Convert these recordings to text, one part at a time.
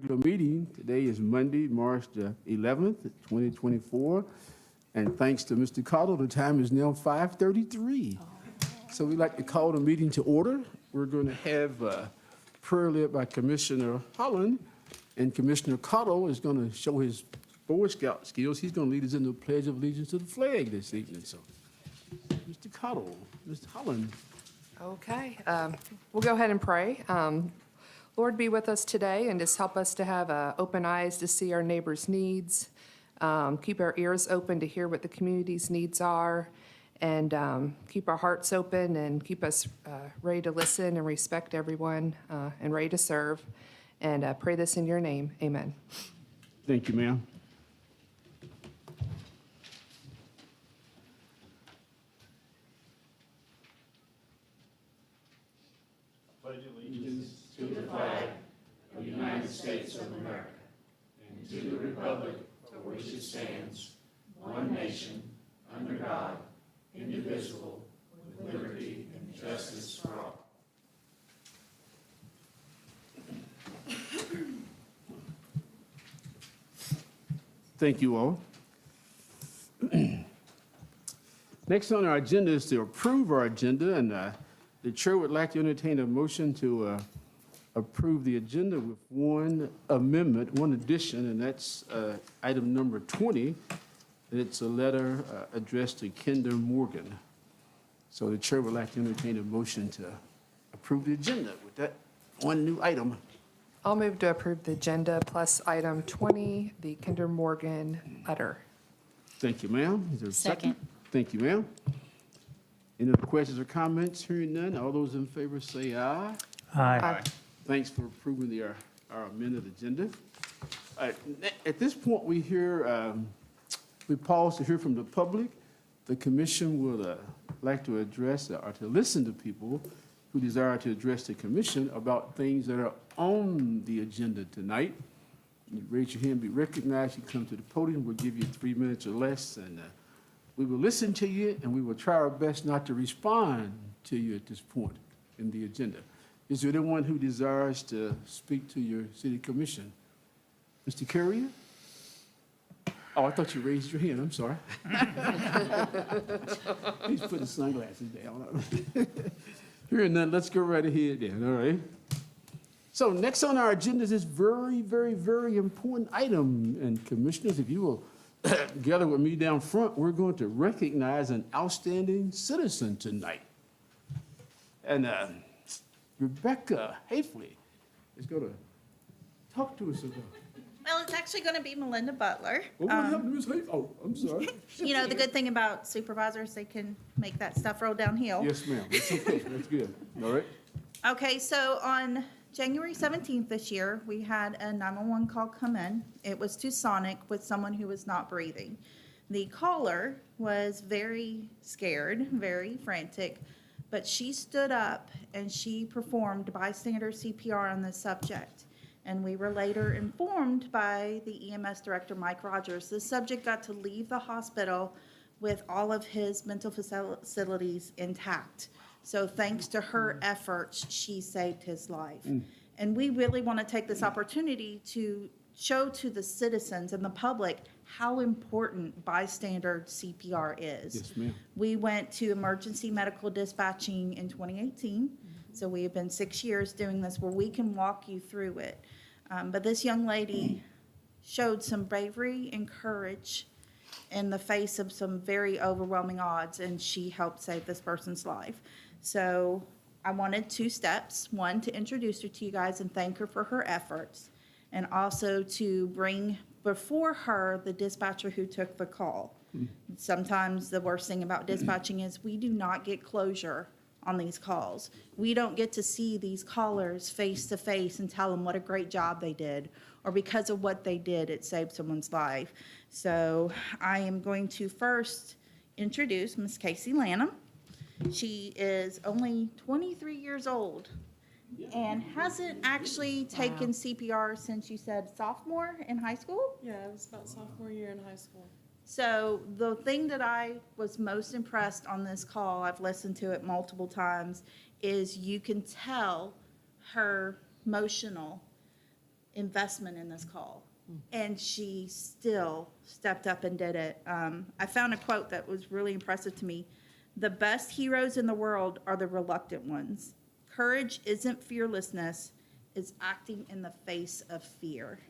Regular meeting. Today is Monday, March the 11th, 2024. And thanks to Mr. Cottle, the time is now 5:33. So we'd like to call the meeting to order. We're going to have prayer led by Commissioner Holland, and Commissioner Cottle is going to show his Boy Scout skills. He's going to lead us in the Pledge of Allegiance to the flag this evening. So, Mr. Cottle, Mr. Holland. Okay, we'll go ahead and pray. Lord, be with us today and just help us to have open eyes to see our neighbors' needs, keep our ears open to hear what the community's needs are, and keep our hearts open and keep us ready to listen and respect everyone and ready to serve. And pray this in your name. Amen. Thank you, ma'am. Pledge allegiance to the flag of the United States of America and to the republic for which it stands, one nation, under God, indivisible, with liberty and justice for all. Thank you all. Next on our agenda is to approve our agenda, and the chair would like to entertain a motion to approve the agenda with one amendment, one addition, and that's item number 20. It's a letter addressed to Kinder Morgan. So the chair would like to entertain a motion to approve the agenda with that one new item. I'll move to approve the agenda plus item 20, the Kinder Morgan letter. Thank you, ma'am. Is there a second? Second. Thank you, ma'am. Any other questions or comments? Hearing none, all those in favor say aye. Aye. Thanks for approving our amended agenda. At this point, we pause to hear from the public. The commission would like to address or to listen to people who desire to address the commission about things that are on the agenda tonight. You raise your hand, be recognized, you come to the podium, we'll give you 3 minutes or less, and we will listen to you, and we will try our best not to respond to you at this point in the agenda. Is there anyone who desires to speak to your city commission? Mr. Carrier? Oh, I thought you raised your hand, I'm sorry. Please put the sunglasses down. Hearing none, let's go right ahead then, all right? So next on our agenda is this very, very, very important item. And commissioners, if you will gather with me down front, we're going to recognize an outstanding citizen tonight. And Rebecca Hafley is going to talk to us about. Well, it's actually going to be Melinda Butler. What happened to Ms. Hafley? Oh, I'm sorry. You know, the good thing about supervisors, they can make that stuff roll downhill. Yes, ma'am. It's okay. That's good. All right. Okay, so on January 17th this year, we had a 911 call come in. It was to Sonic with someone who was not breathing. The caller was very scared, very frantic, but she stood up and she performed bystander CPR on the subject. And we were later informed by the EMS director, Mike Rogers, the subject got to leave the hospital with all of his mental facilities intact. So thanks to her efforts, she saved his life. And we really want to take this opportunity to show to the citizens and the public how important bystander CPR is. Yes, ma'am. We went to emergency medical dispatching in 2018. So we have been 6 years doing this where we can walk you through it. But this young lady showed some bravery and courage in the face of some very overwhelming odds, and she helped save this person's life. So I wanted 2 steps. One, to introduce her to you guys and thank her for her efforts, and also to bring before her the dispatcher who took the call. Sometimes the worst thing about dispatching is we do not get closure on these calls. We don't get to see these callers face to face and tell them what a great job they did, or because of what they did, it saved someone's life. So I am going to first introduce Miss Casey Lanham. She is only 23 years old and hasn't actually taken CPR since, you said, sophomore in high school? Yeah, it was about sophomore year in high school. So the thing that I was most impressed on this call, I've listened to it multiple times, is you can tell her emotional investment in this call. And she still stepped up and did it. I found a quote that was really impressive to me. The best heroes in the world are the reluctant ones. Courage isn't fearlessness, it's acting in the face of fear.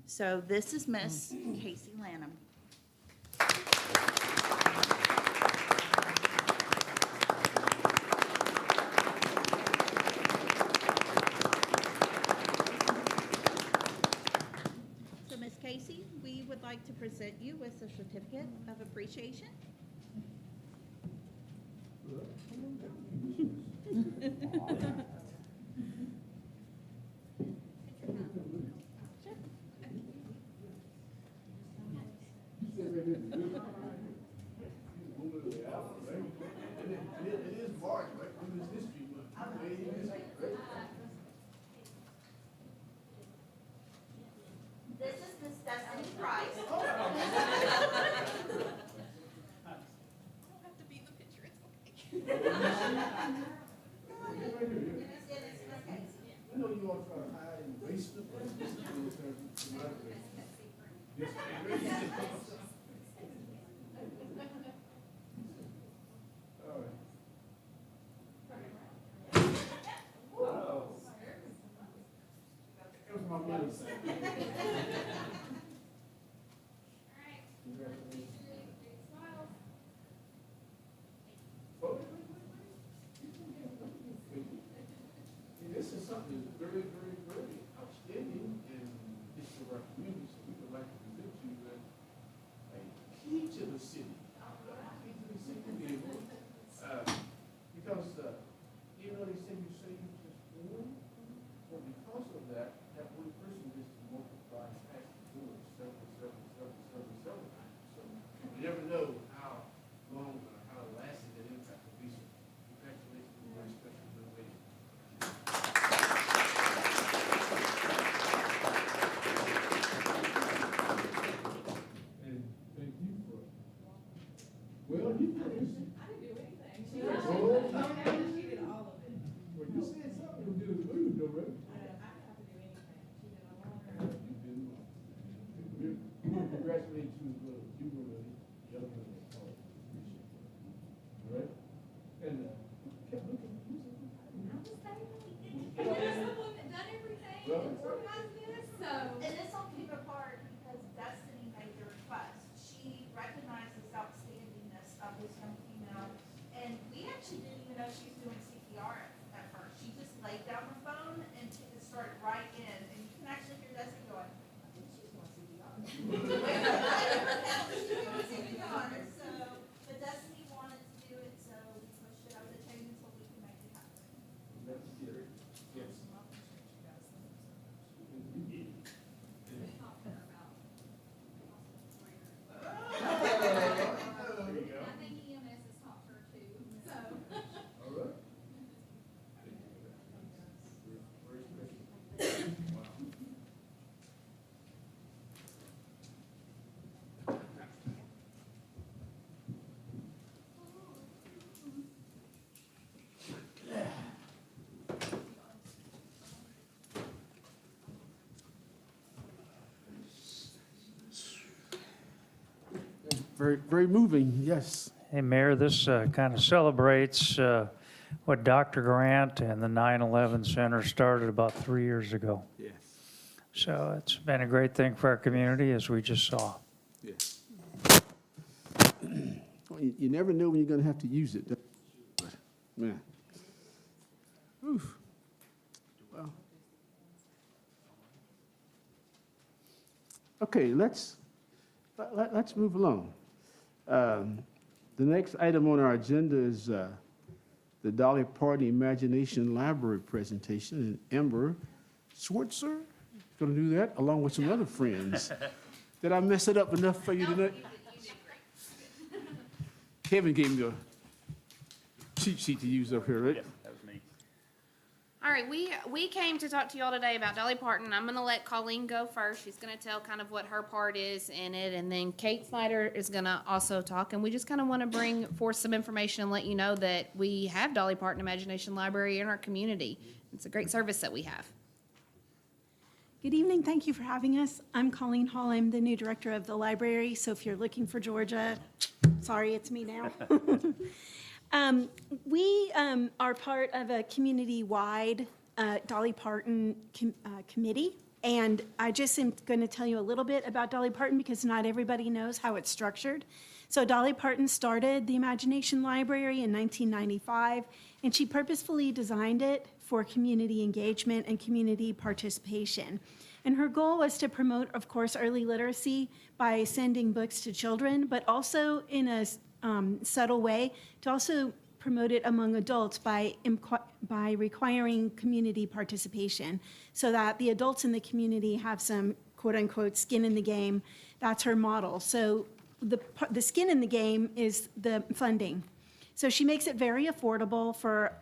So this is Miss Casey Lanham. So Miss Casey, we would like to present you with a certificate of appreciation. It is March, right? Women's History Month. This is Miss Destiny Price. I know you all try to hide in the basement, but this is going to turn out all right. That was my money. This is something that's very, very, very outstanding in the history of our community, so we would like to present you with a key to the city. Key to the city, because even though they say you save just one, well, because of that, that one person gets to multiply past the board several times. So you never know how long or how lasting that impact will be. So congratulations on a very special young lady. And thank you for, well, you did. I didn't do anything. She did all of it. Well, you said something you did a move, though, right? I didn't have to do anything. She did all of her. You did well. We want to congratulate you as well as you were the other one that called. Appreciate that. All right? And, kept looking, you said, I'm just saying, you're someone that done everything and organized this, so. And this will keep apart because Destiny made the request. She recognized the outstandingness of this young female, and we actually didn't even know she was doing CPR at first. She just laid down the phone and started right in, and you can actually hear Destiny going, I think she's doing CPR. She's doing CPR, so, but Destiny wanted to do it, so we pushed it up the chain until we can make it happen. that's scary. Yes. I think EMS has talked to her too, so. All right. Very special. Wow. Very, very moving, yes. Hey, Mayor, this kind of celebrates what Dr. Grant and the 9/11 Center started about 3 years ago. Yes, So it's been a great thing for our community, as we just saw. yes. Well, you never know when you're going to have to use it. But, man. Oof. Well. Okay, let's move along. The next item on our agenda is the Dolly Parton Imagination Library presentation, and Amber Schwartzer is going to do that along with some other friends. Did I mess it up enough for you tonight? Kevin gave me a cheat sheet to use up here, right? That was me. All right, we came to talk to y'all today about Dolly Parton. I'm gonna let Colleen go first. She's gonna tell kind of what her part is in it, and then Kate Snyder is gonna also talk. And we just kind of want to bring forth some information and let you know that we have Dolly Parton Imagination Library in our community. It's a great service that we have. Good evening. Thank you for having us. I'm Colleen Hall. I'm the new director of the library. So if you're looking for Georgia, sorry, it's me now. We are part of a community-wide Dolly Parton committee. And I just am going to tell you a little bit about Dolly Parton because not everybody knows how it's structured. So Dolly Parton started the Imagination Library in 1995, and she purposefully designed it for community engagement and community participation. And her goal was to promote, of course, early literacy by sending books to children, but also in a subtle way to also promote it among adults by requiring community participation so that the adults in the community have some quote-unquote skin in the game. That's her model. So the skin in the game is the funding. So she makes it very affordable for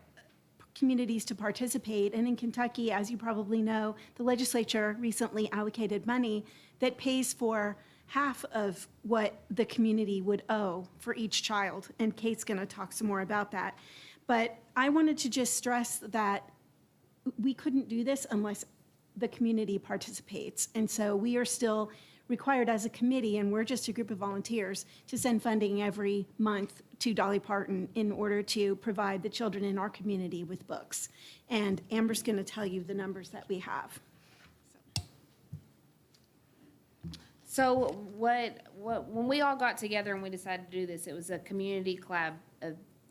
communities to participate. And in Kentucky, as you probably know, the legislature recently allocated money that pays for half of what the community would owe for each child. And Kate's going to talk some more about that. But I wanted to just stress that we couldn't do this unless the community participates. And so we are still required as a committee, and we're just a group of volunteers, to send funding every month to Dolly Parton in order to provide the children in our community with books. And Amber's going to tell you the numbers that we have. So when we all got together and we decided to do this, it was a community collab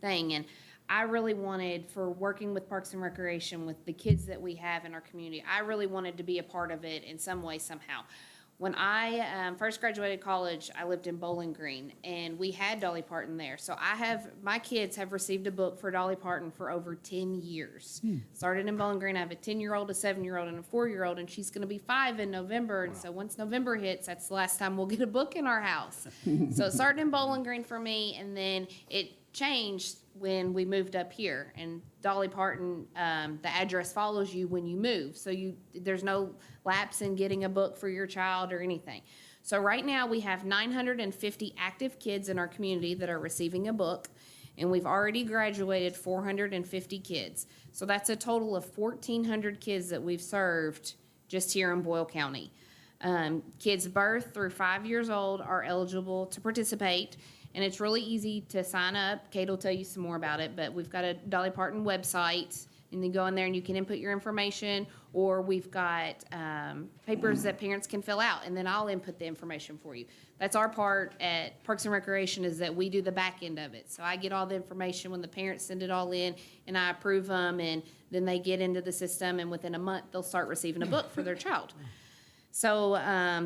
thing. And I really wanted, for working with Parks and Recreation, with the kids that we have in our community, I really wanted to be a part of it in some way, somehow. When I first graduated college, I lived in Bowling Green, and we had Dolly Parton there. So my kids have received a book for Dolly Parton for over 10 years. Started in Bowling Green. I have a 10-year-old, a 7-year-old, and a 4-year-old, and she's going to be 5 in November. And so once November hits, that's the last time we'll get a book in our house. So it started in Bowling Green for me, and then it changed when we moved up here. And Dolly Parton, the address follows you when you move. So there's no lapse in getting a book for your child or anything. So right now we have 950 active kids in our community that are receiving a book, and we've already graduated 450 kids. So that's a total of 1,400 kids that we've served just here in Boyle County. Kids birth through 5 years old are eligible to participate. And it's really easy to sign up. Kate will tell you some more about it, but we've got a Dolly Parton website, and you go in there and you can input your information, or we've got papers that parents can fill out, and then I'll input the information for you. That's our part at Parks and Recreation, is that we do the back end of it. So I get all the information when the parents send it all in, and I approve them, and then they get into the system, and within a month they'll start receiving a book for their child. So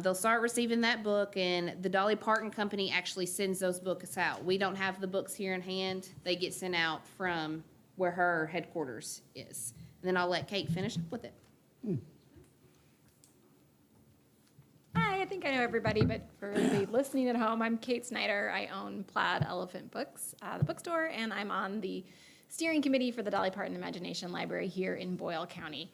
they'll start receiving that book, and the Dolly Parton Company actually sends those books out. We don't have the books here in hand. They get sent out from where her headquarters is. And then I'll let Kate finish up with it. Hi, I think I know everybody, but for the listening at home, I'm Kate Snyder. I own Plaid Elephant Books, the bookstore, and I'm on the steering committee for the Dolly Parton Imagination Library here in Boyle County.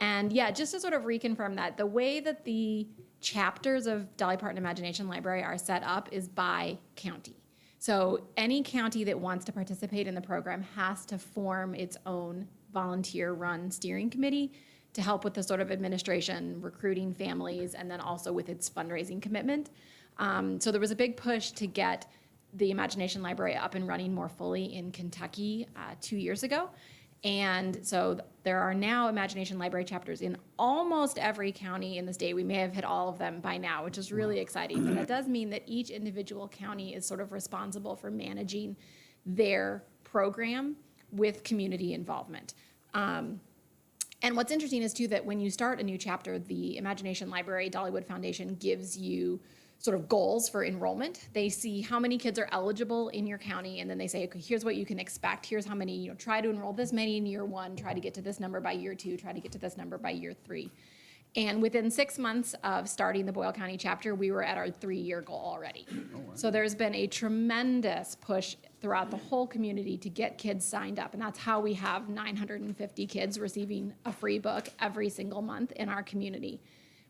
And yeah, just to sort of reconfirm that, the way that the chapters of Dolly Parton Imagination Library are set up is by county. So any county that wants to participate in the program has to form its own volunteer-run steering committee to help with the sort of administration, recruiting families, and then also with its fundraising commitment. So there was a big push to get the Imagination Library up and running more fully in Kentucky 2 years ago. And so there are now Imagination Library chapters in almost every county in the state. We may have hit all of them by now, which is really exciting. But that does mean that each individual county is sort of responsible for managing their program with community involvement. And what's interesting is, too, that when you start a new chapter, the Imagination Library Dollywood Foundation gives you sort of goals for enrollment. They see how many kids are eligible in your county, and then they say, okay, here's what you can expect. Here's how many, try to enroll this many in year 1, try to get to this number by year 2, try to get to this number by year 3. And within 6 months of starting the Boyle County chapter, we were at our 3-year goal already. So there's been a tremendous push throughout the whole community to get kids signed up. And that's how we have 950 kids receiving a free book every single month in our community,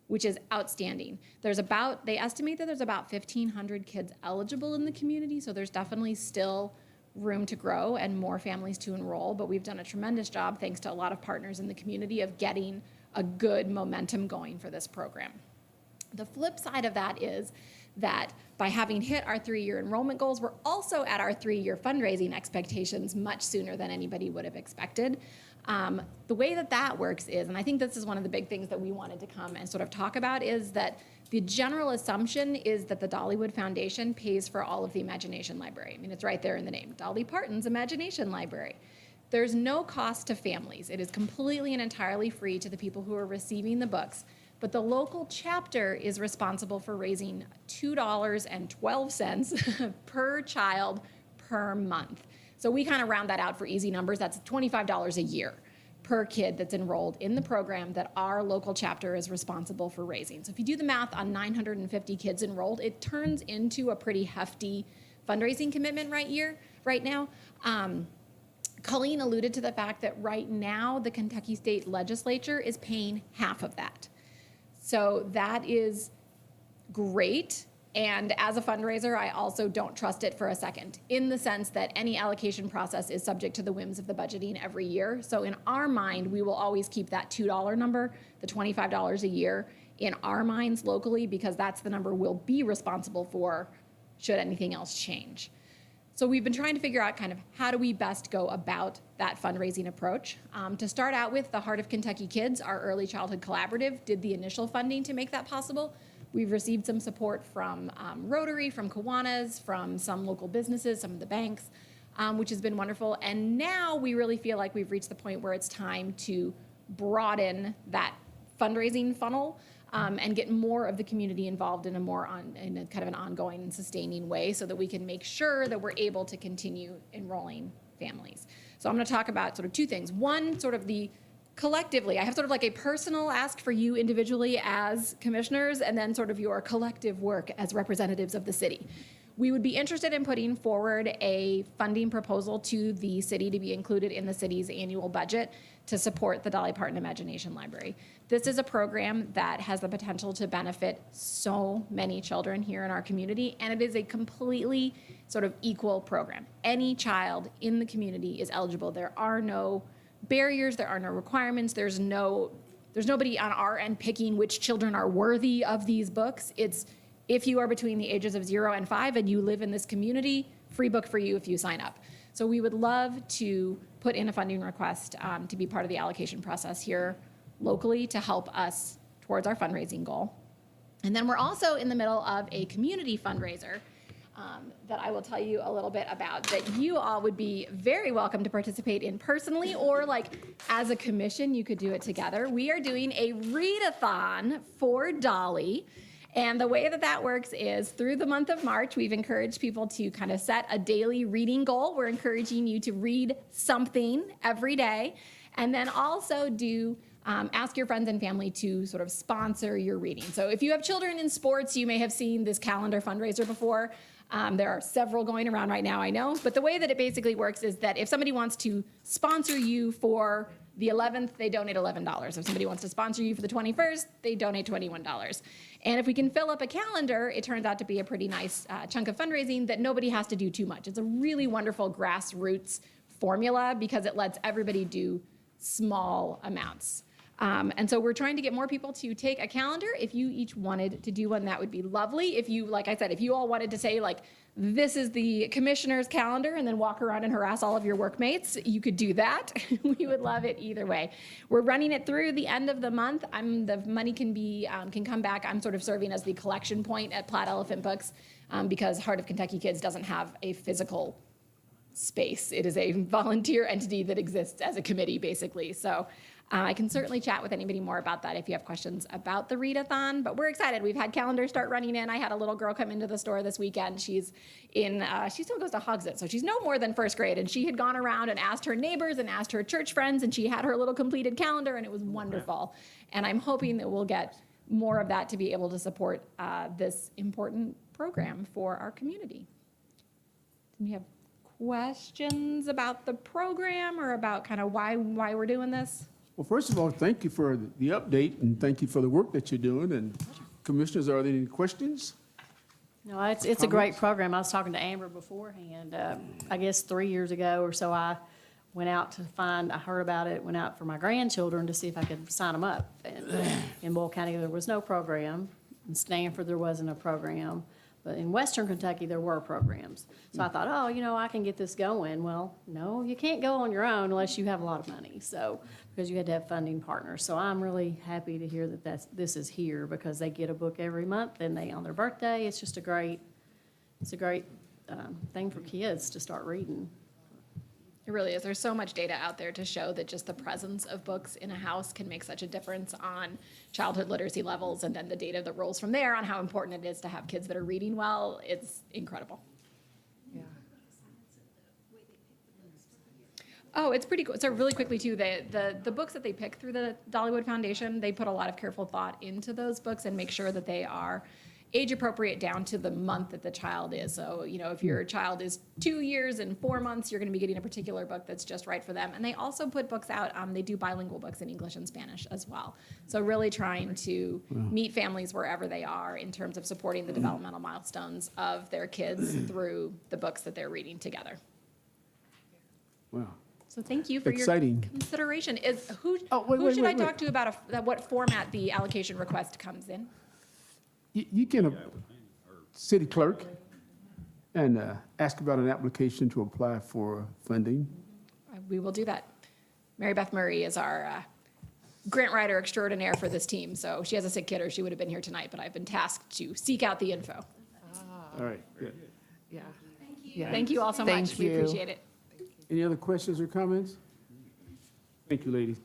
which is outstanding. They estimate that there's about 1,500 kids eligible in the community, so there's definitely still room to grow and more families to enroll, but we've done a tremendous job, thanks to a lot of partners in the community, of getting a good momentum going for this program. The flip side of that is that by having hit our 3-year enrollment goals, we're also at our 3-year fundraising expectations much sooner than anybody would have expected. The way that that works is, and I think this is one of the big things that we wanted to come and sort of talk about, is that the general assumption is that the Dollywood Foundation pays for all of the Imagination Library. I mean, it's right there in the name, Dolly Parton's Imagination Library. There's no cost to families. It is completely and entirely free to the people who are receiving the books. But the local chapter is responsible for raising $2.12 per child per month. So we kind of round that out for easy numbers. That's $25 a year per kid that's enrolled in the program that our local chapter is responsible for raising. So if you do the math on 950 kids enrolled, it turns into a pretty hefty fundraising commitment right now. Colleen alluded to the fact that right now the Kentucky State Legislature is paying half of that. So that is great. And as a fundraiser, I also don't trust it for a second, in the sense that any allocation process is subject to the whims of the budgeting every year. So in our mind, we will always keep that $2 number, the $25 a year, in our minds locally, because that's the number we'll be responsible for should anything else change. So we've been trying to figure out kind of how do we best go about that fundraising approach. To start out with, the Heart of Kentucky Kids, our early childhood collaborative, did the initial funding to make that possible. We've received some support from Rotary, from Kiwanis, from some local businesses, some of the banks, which has been wonderful. And now we really feel like we've reached the point where it's time to broaden that fundraising funnel and get more of the community involved in a kind of an ongoing and sustaining way, so that we can make sure that we're able to continue enrolling families. So I'm going to talk about sort of two things. One, sort of the collectively, I have sort of like a personal ask for you individually as commissioners, and then sort of your collective work as representatives of the city. We would be interested in putting forward a funding proposal to the city to be included in the city's annual budget to support the Dolly Parton Imagination Library. This is a program that has the potential to benefit so many children here in our community, and it is a completely sort of equal program. Any child in the community is eligible. There are no barriers, there are no requirements, there's nobody on our end picking which children are worthy of these books. It's if you are between the ages of 0 and 5 and you live in this community, free book for you if you sign up. So we would love to put in a funding request to be part of the allocation process here locally to help us towards our fundraising goal. And then we're also in the middle of a community fundraiser that I will tell you a little bit about, that you all would be very welcome to participate in personally, or like as a commission, you could do it together. We are doing a readathon for Dolly. And the way that that works is through the month of March, we've encouraged people to kind of set a daily reading goal. We're encouraging you to read something every day, and then also do ask your friends and family to sort of sponsor your reading. So if you have children in sports, you may have seen this calendar fundraiser before. There are several going around right now, I know. But the way that it basically works is that if somebody wants to sponsor you for the 11th, they donate $11. If somebody wants to sponsor you for the 21st, they donate $21. And if we can fill up a calendar, it turns out to be a pretty nice chunk of fundraising that nobody has to do too much. It's a really wonderful grassroots formula because it lets everybody do small amounts. And so we're trying to get more people to take a calendar. If you each wanted to do one, that would be lovely. If you, like I said, if you all wanted to say, like, this is the commissioner's calendar, and then walk around and harass all of your workmates, you could do that. We would love it either way. We're running it through the end of the month. The money can come back. I'm sort of serving as the collection point at Plaid Elephant Books because Heart of Kentucky Kids doesn't have a physical space. It is a volunteer entity that exists as a committee, basically. So I can certainly chat with anybody more about that if you have questions about the readathon, but we're excited. We've had calendars start running in. I had a little girl come into the store this weekend. She still goes to Hogsett, so she's no more than first grade, and she had gone around and asked her neighbors and asked her church friends, and she had her little completed calendar, and it was wonderful. And I'm hoping that we'll get more of that to be able to support this important program for our community. Do you have questions about the program or about kind of why we're doing this? Well, first of all, thank you for the update, and thank you for the work that you're doing. And commissioners, are there any questions? No, it's a great program. I was talking to Amber beforehand. I guess 3 years ago or so, I went out to find, I heard about it, went out for my grandchildren to see if I could sign them up. And in Boyle County, there was no program. In Stanford, there wasn't a program. But in Western Kentucky, there were programs. So I thought, oh, I can get this going. Well, no, you can't go on your own unless you have a lot of money. So, because you had to have funding partners. So I'm really happy to hear that this is here because they get a book every month and on their birthday. It's just a great thing for kids to start reading. It really is. There's so much data out there to show that just the presence of books in a house can make such a difference on childhood literacy levels, and then the data that rolls from there on how important it is to have kids that are reading well. It's incredible. Yeah. Oh, it's pretty cool. So really quickly too, the books that they pick through the Dollywood Foundation, they put a lot of careful thought into those books and make sure that they are age appropriate down to the month that the child is. So, if your child is 2 years and 4 months, you're going to be getting a particular book that's just right for them. And they also put books out, they do bilingual books in English and Spanish as well. So really trying to meet families wherever they are in terms of supporting the developmental milestones of their kids through the books that they're reading together. Wow. So thank you for Exciting. your consideration. Who wait, should I wait. talk to about what format the allocation request comes in? You can, city clerk, and ask about an application to apply for funding. We will do that. Mary Beth Murray is our grant writer extraordinaire for this team. So she has a sick kid or she would have been here tonight, but I've been tasked to seek out the info. All right, good. Yeah. Thank you all so Thank much. We you. appreciate it. Any other questions or comments? Thank you, ladies.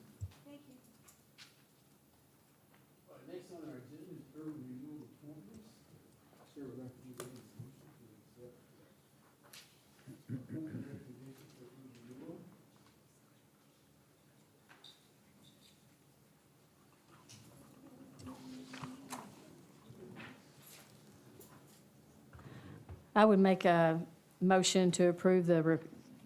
Next on our agenda is urban renewal appointments. Chair would like to give a motion to accept appointment recommendations for urban renewal. I would make a motion to approve the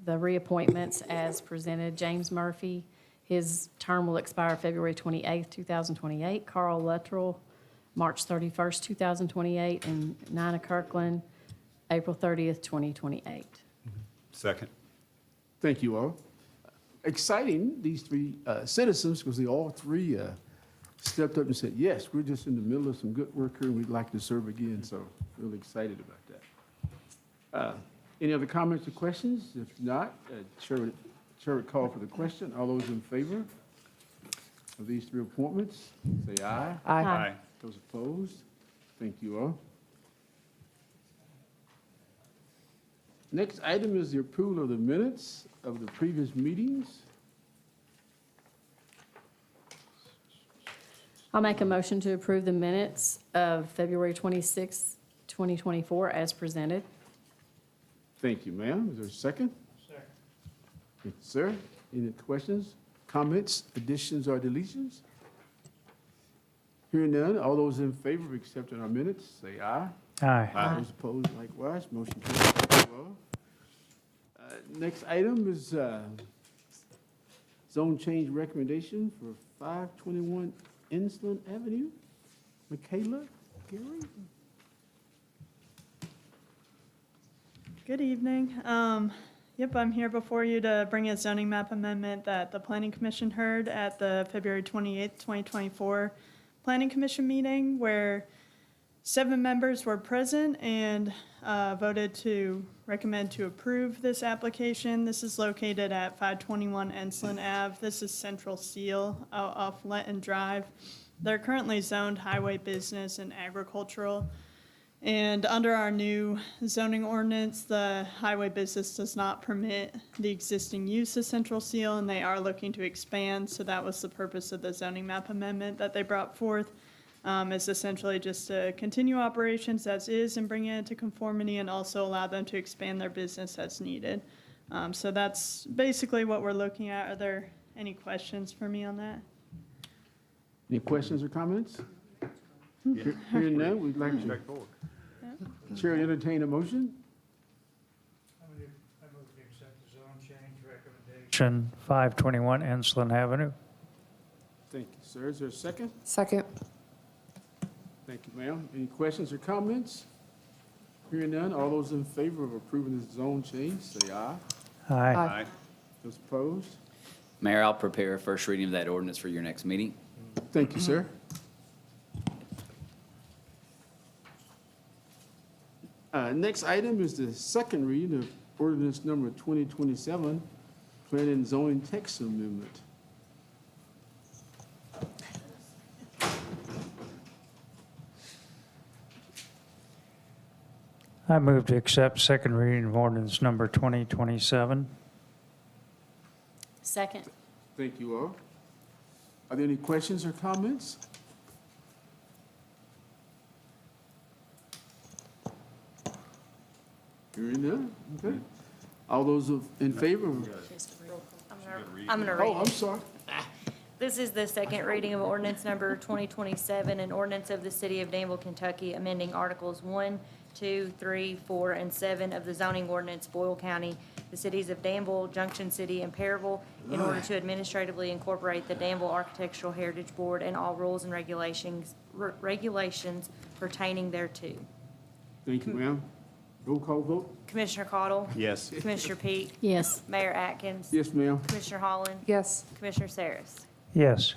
reappointments as presented. James Murphy, his term will expire February 28th, 2028. Carl Luttrell, March 31st, 2028. And Nina Kirkland, April 30th, 2028. Second. Thank you all. Exciting, these three citizens, because they all three stepped up and said, yes, we're just in the middle of some good work here, and we'd like to serve again, so really excited about that. Any other comments or questions? If not, Chair would call for the question. All those in favor of these three appointments, say aye. Aye. Those opposed? Thank you all. Next item is the approval of the minutes of the previous meetings. I'll make a motion to approve the minutes of February 26th, 2024 as presented. Thank you, ma'am. Is there a second? Second. Thank you, sir. Any questions, comments, additions, or deletions? Hearing none, all those in favor of accepting our minutes, say aye. Aye. Those opposed likewise, motion carries. Thank you all. Next item is zone change recommendation for 521 Inslin Avenue. Michaela, Gary? Good evening. Yep, I'm here before you to bring a zoning map amendment that the Planning Commission heard at the February 28th, 2024 Planning Commission meeting, where 7 members were present and voted to recommend to approve this application. This is located at 521 Enslin Ave. This is Central Seal off Lenton Drive. They're currently zoned highway business and agricultural. And under our new zoning ordinance, the highway business does not permit the existing use of Central Seal, and they are looking to expand. So that was the purpose of the zoning map amendment that they brought forth, is essentially just to continue operations as is and bring it into conformity and also allow them to expand their business as needed. So that's basically what we're looking at. Are there any questions for me on that? Any questions or comments? Hearing none, we'd like to. Chair entertain a motion. I move to accept the zone change recommendation, 521 Enslin Avenue. Thank you, sir. Is there a second? Second. Thank you, ma'am. Any questions or comments? Hearing none, all those in favor of approving this zone change, say aye. Aye. Those opposed? Mayor, I'll prepare a first reading of that ordinance for your next meeting. Thank you, sir. Next item is the second reading of ordinance number 2027, planning and zoning text amendment. I move to accept second reading of ordinance number 2027. Second. Thank you all. Are there any questions or comments? Hearing none, okay. All those in favor? I'm gonna Oh, read I'm it. sorry. This is the second reading of ordinance number 2027, an ordinance of the City of Danville, Kentucky, amending Articles 1, 2, 3, 4, and 7 of the zoning ordinance, Boyle County, the cities of Danville, Junction City, and Perryville, in order to administratively incorporate the Danville Architectural Heritage Board and all rules and regulations pertaining thereto. Thank you, ma'am. Roll call vote? Commissioner Cottle? Yes. Commissioner Peak? Yes. Mayor Atkins? Yes, ma'am. Commissioner Holland? Yes. Commissioner Saris? Yes.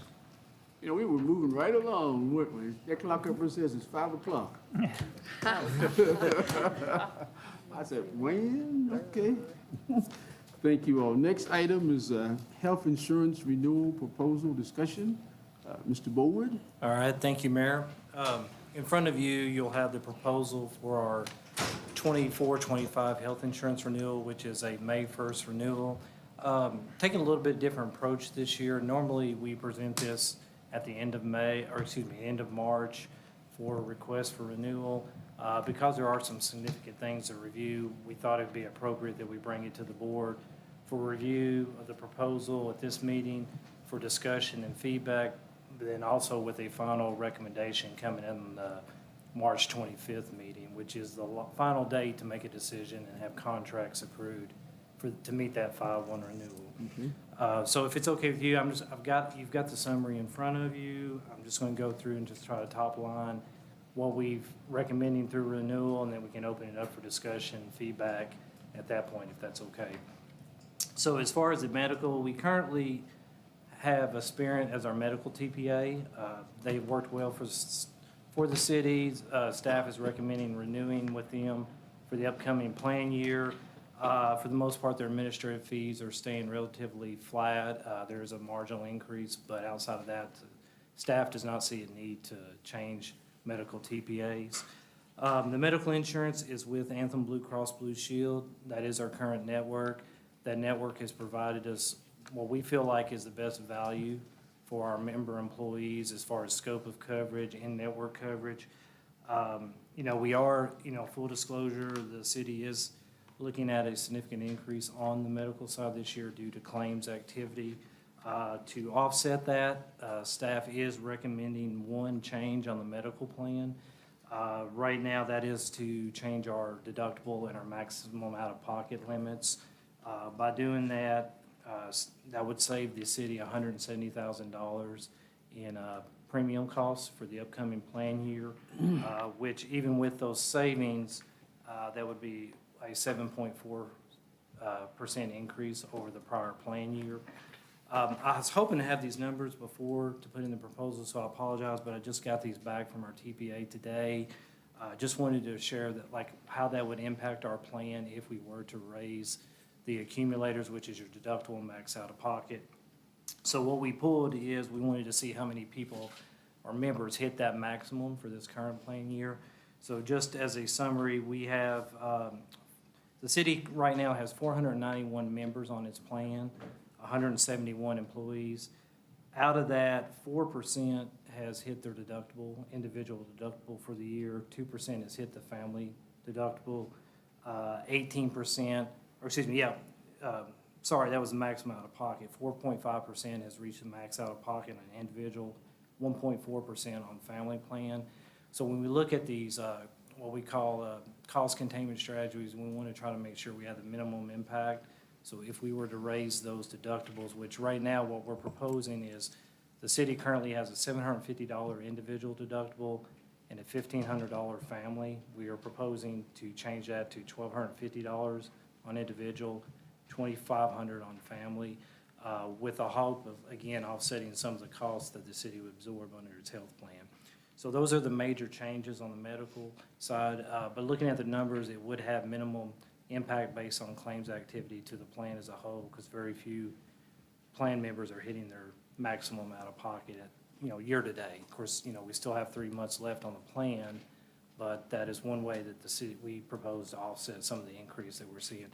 You know, we were moving right along, weren't we? That clock up there says it's 5 o'clock. I said, when? Okay. Thank you all. Next item is health insurance renewal proposal discussion. Mr. Bowood? All right, thank you, Mayor. In front of you, you'll have the proposal for our 24-25 health insurance renewal, which is a May 1st renewal. Taking a little bit different approach this year. Normally, we present this at the end of May, or excuse me, end of March for a request for renewal. Because there are some significant things to review, we thought it'd be appropriate that we bring it to the board for review of the proposal at this meeting, for discussion and feedback, but then also with a final recommendation coming in the March 25th meeting, which is the final date to make a decision and have contracts approved to meet that 5/1 renewal. So if it's okay with you, you've got the summary in front of you. I'm just going to go through and just try to top line what we've recommending through renewal, and then we can open it up for discussion and feedback at that point, if that's okay. So as far as the medical, we currently have Aspirant as our medical TPA. They've worked well for the cities. Staff is recommending renewing with them for the upcoming plan year. For the most part, their administrative fees are staying relatively flat. There is a marginal increase, but outside of that, staff does not see a need to change medical TPAs. The medical insurance is with Anthem Blue Cross Blue Shield. That is our current network. That network has provided us what we feel like is the best value for our member employees as far as scope of coverage and network coverage. We are, full disclosure, the city is looking at a significant increase on the medical side this year due to claims activity. To offset that, staff is recommending one change on the medical plan. Right now, that is to change our deductible and our maximum out-of-pocket limits. By doing that, that would save the city $170,000 in premium costs for the upcoming plan year, which even with those savings, that would be a 7.4% increase over the prior plan year. I was hoping to have these numbers before to put in the proposal, so I apologize, but I just got these back from our TPA today. Just wanted to share that, how that would impact our plan if we were to raise the accumulators, which is your deductible and max out of pocket. So what we pulled is we wanted to see how many people or members hit that maximum for this current plan year. So just as a summary, we have, the city right now has 491 members on its plan, 171 employees. Out of that, 4% has hit their deductible, individual deductible for the year. 2% has hit the family deductible. 18%, or excuse me, sorry, that was the maximum out of pocket. 4.5% has reached the max out of pocket on an individual, 1.4% on family plan. So when we look at these, what we call cost containment strategies, we want to try to make sure we have the minimum impact. So if we were to raise those deductibles, which right now what we're proposing is the city currently has a $750 individual deductible and a $1,500 family. We are proposing to change that to $1,250 on individual, $2,500 on family, with the hope of, again, offsetting some of the costs that the city would absorb under its health plan. So those are the major changes on the medical side. But looking at the numbers, it would have minimum impact based on claims activity to the plan as a whole, because very few plan members are hitting their maximum out of pocket at, year to date. Of course, we still have 3 months left on the plan, but that is one way that the city, we propose to offset some of the increase that we're seeing.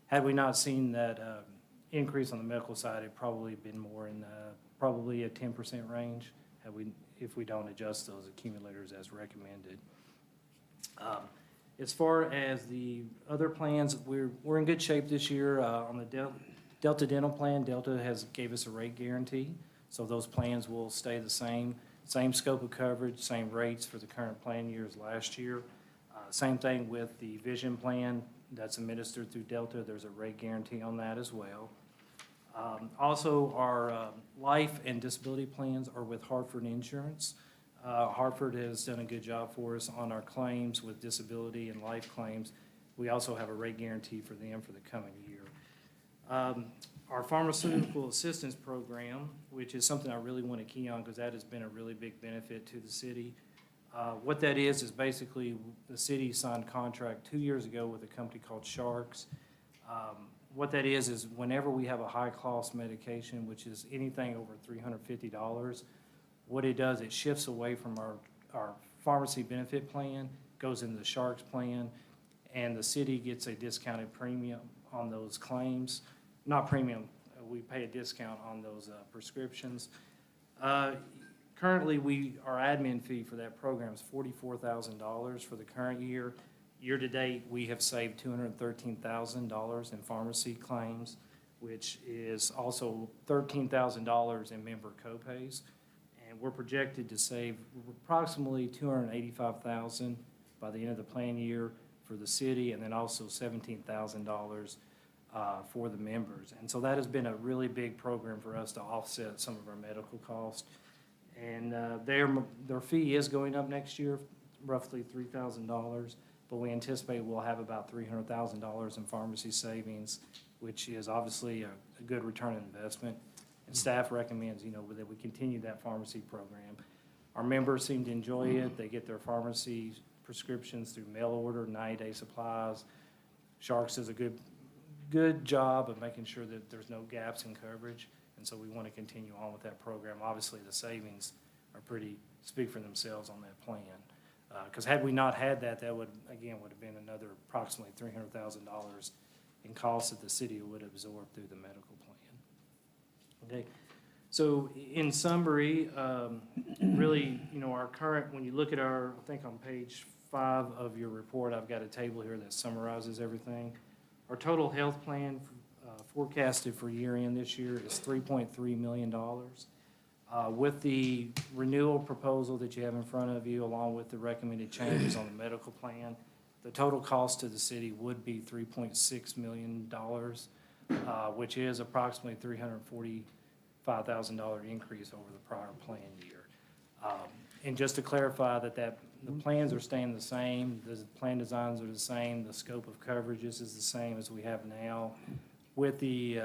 Had we not seen that increase on the medical side, it'd probably been more in probably a 10% range if we don't adjust those accumulators as recommended. As far as the other plans, we're in good shape this year. On the Delta Dental plan, Delta gave us a rate guarantee, so those plans will stay the same scope of coverage, same rates for the current plan year as last year. Same thing with the vision plan that's administered through Delta. There's a rate guarantee on that as well. Also, our life and disability plans are with Hartford Insurance. Hartford has done a good job for us on our claims with disability and life claims. We also have a rate guarantee for them for the coming year. Our pharmaceutical assistance program, which is something I really want to key on because that has been a really big benefit to the city. What that is basically the city signed a contract 2 years ago with a company called Sharks. What that is whenever we have a high-cost medication, which is anything over $350, what it does, it shifts away from our pharmacy benefit plan, goes into the Sharks plan, and the city gets a discounted premium on those claims. Not premium, we pay a discount on those prescriptions. Currently, our admin fee for that program is $44,000 for the current year. Year to date, we have saved $213,000 in pharmacy claims, which is also $13,000 in member copays. And we're projected to save approximately $285,000 by the end of the plan year for the city, and then also $17,000 for the members. And so that has been a really big program for us to offset some of our medical costs. And their fee is going up next year, roughly $3,000, but we anticipate we'll have about $300,000 in pharmacy savings, which is obviously a good return on investment. And staff recommends, that we continue that pharmacy program. Our members seem to enjoy it. They get their pharmacy prescriptions through mail order, 90-day supplies. Sharks does a good job of making sure that there's no gaps in coverage, and so we want to continue on with that program. Obviously, the savings are speak for themselves on that plan. Because had we not had that, would have been another approximately $300,000 in costs that the city would absorb through the medical plan. Okay, so in summary, really, our current, when you look at I think on page 5 of your report, I've got a table here that summarizes everything. Our total health plan forecasted for year end this year is $3.3 million. With the renewal proposal that you have in front of you, along with the recommended changes on the medical plan, the total cost to the city would be $3.6 million, which is approximately $345,000 increase over the prior plan year. And just to clarify that the plans are staying the same, the plan designs are the same, the scope of coverages is the same as we have now, with the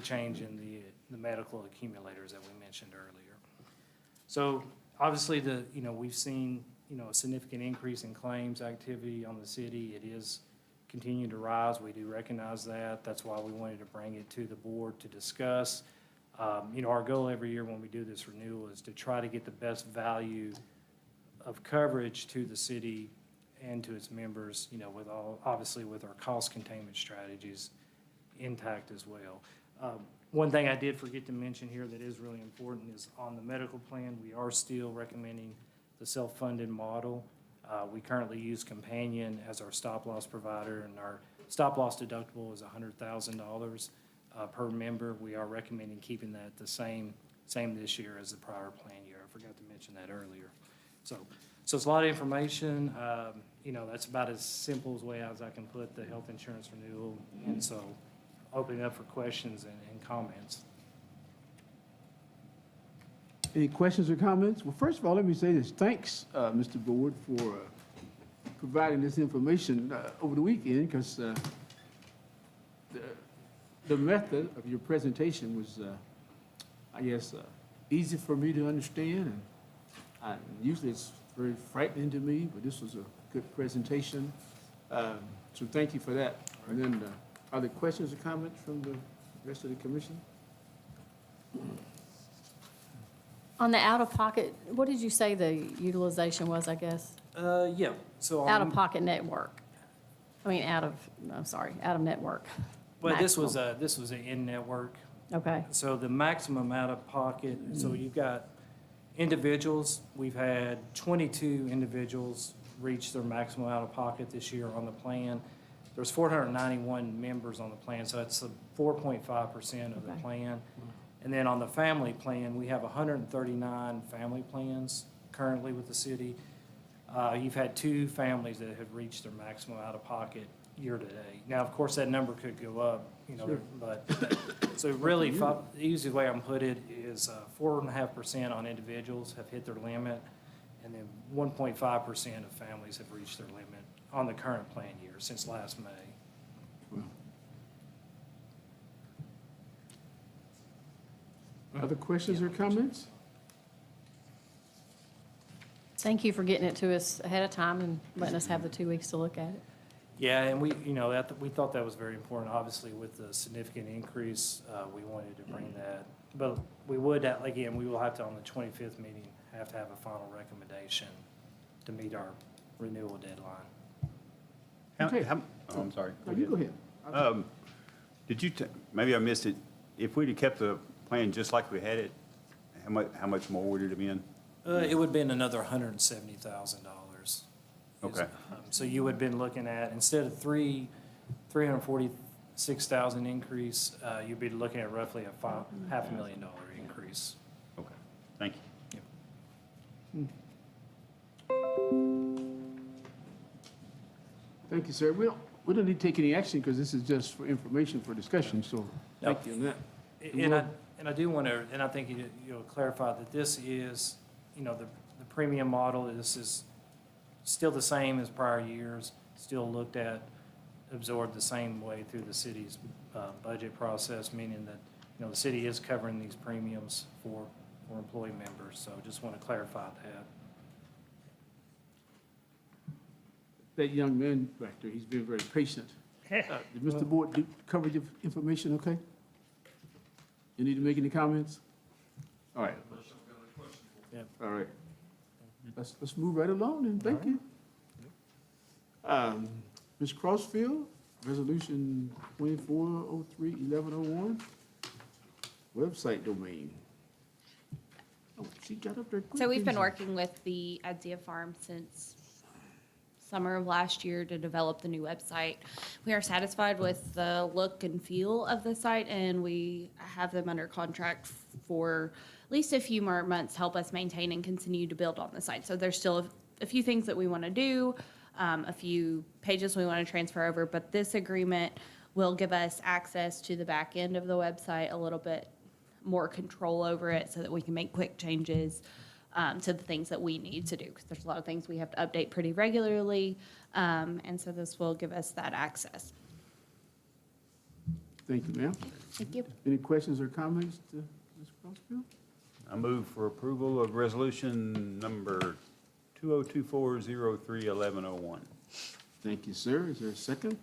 change in the medical accumulators that we mentioned earlier. So obviously we've seen a significant increase in claims activity on the city. It is continuing to rise. We do recognize that. That's why we wanted to bring it to the board to discuss. Our goal every year when we do this renewal is to try to get the best value of coverage to the city and to its members, obviously with our cost containment strategies intact as well. One thing I did forget to mention here that is really important is on the medical plan, we are still recommending the self-funded model. We currently use Companion as our stop-loss provider, and our stop-loss deductible is $100,000 per member. We are recommending keeping that the same this year as the prior plan year. I forgot to mention that earlier. So it's a lot of information. That's about as simple as way as I can put the health insurance renewal. And so opening up for questions and comments. Any questions or comments? Well, first of all, let me say this. Thanks, Mr. Board, for providing this information over the weekend, because The method of your presentation was, I guess, easy for me to understand, and usually it's very frightening to me, but this was a good presentation. So thank you for that. And then, are there questions or comments from the rest of the commission? On the out-of-pocket, what did you say the utilization was, I guess? Yeah, so. Out-of-pocket network. I mean, out of network. Well, this was Maximum. an in-network. Okay, So the maximum out-of-pocket, so you've got individuals, we've had 22 individuals reach their maximum out-of-pocket this year on the plan. There's 491 members on the plan, so that's 4.5% of the Okay. plan. And then on the family plan, we have 139 family plans currently with the city. You've had 2 families that have reached their maximum out-of-pocket year to date. Now, of course, that number could go up, but, so really, the easiest way I'm put it is 4.5% on individuals have hit their limit, and then 1.5% of families have reached their limit on the current plan year since last May. Other questions or comments? thank you for getting it to us ahead of time and letting us have the 2 weeks to look at it. Yeah, and we thought that was very important. Obviously, with the significant increase, we wanted to bring that. But we would, again, we will have to, on the 25th meeting, have to have a final recommendation to meet our renewal deadline. Okay. I'm sorry. No, you go ahead. Did you, maybe I missed it, if we'd have kept the plan just like we had it, how much more would it have been? It would have been another $170,000. Okay. So you would have been looking at, instead of $346,000 increase, you'd be looking at roughly a $500,000 increase. Okay, thank you. Thank you, sir. We don't need to take any action because this is just for information for discussion, so thank you on that. And I do want to, and I think you'll clarify that this is, the premium model, this is still the same as prior years, still looked at, absorbed the same way through the city's budget process, meaning that, the city is covering these premiums for employee members. So just want to clarify that. That young man back there, he's been very patient. Did Mr. Board cover your information, okay? You need to make any comments? All right. Yeah. All right. Let's move right along then, thank you. Ms. Crossfield, Resolution 2403-1101, website domain. Oh, she got up there quick. So we've been didn't working with the Idea Farm since summer of last year to develop the new website. We are satisfied with the look and feel of the site, and we have them under contract for at least a few more months to help us maintain and continue to build on the site. So there's still a few things that we want to do, a few pages we want to transfer over, but this agreement will give us access to the back end of the website, a little bit more control over it so that we can make quick changes to the things that we need to do, because there's a lot of things we have to update pretty regularly, and so this will give us that access. Thank you, ma'am. Thank you. Any questions or comments to Ms. Crossfield? I move for approval of resolution number 2024-03-1101. Thank you, sir. Is there a second?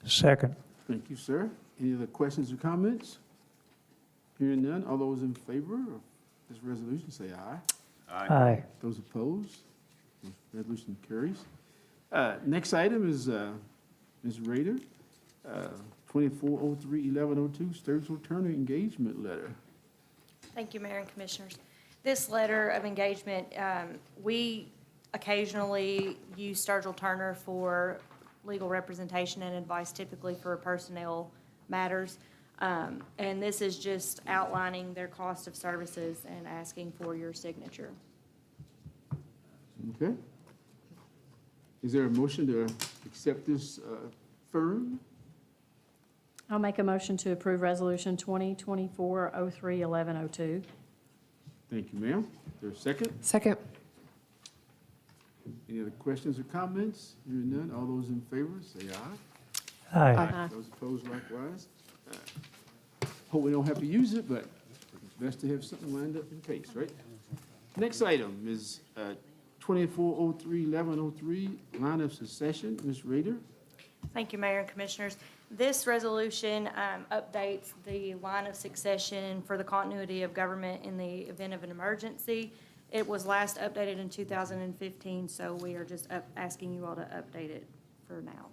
Second. Thank you, sir. Any other questions or comments? Hearing none, all those in favor of this resolution, say aye. Aye. Those opposed? Resolution carries. Next item is Ms. Rader, 2403-1102, Sturgill Turner engagement letter. Thank you, Mayor and Commissioners. This letter of engagement, we occasionally use Sturgill Turner for legal representation and advice, typically for personnel matters. And this is just outlining their cost of services and asking for your signature. Okay. Is there a motion to accept this firm? I'll make a motion to approve Resolution 2024-03-1102. Thank you, ma'am. Is there a second? Second. Any other questions or comments? Hearing none, all those in favor, say aye. Aye. Aye. Those opposed likewise. Hope we don't have to use it, but it's best to have something lined up in case, right? Next item is 2403-1103, line of succession. Ms. Rader? Thank you, Mayor and Commissioners. This resolution updates the line of succession for the continuity of government in the event of an emergency. It was last updated in 2015, so we are just asking you all to update it for now.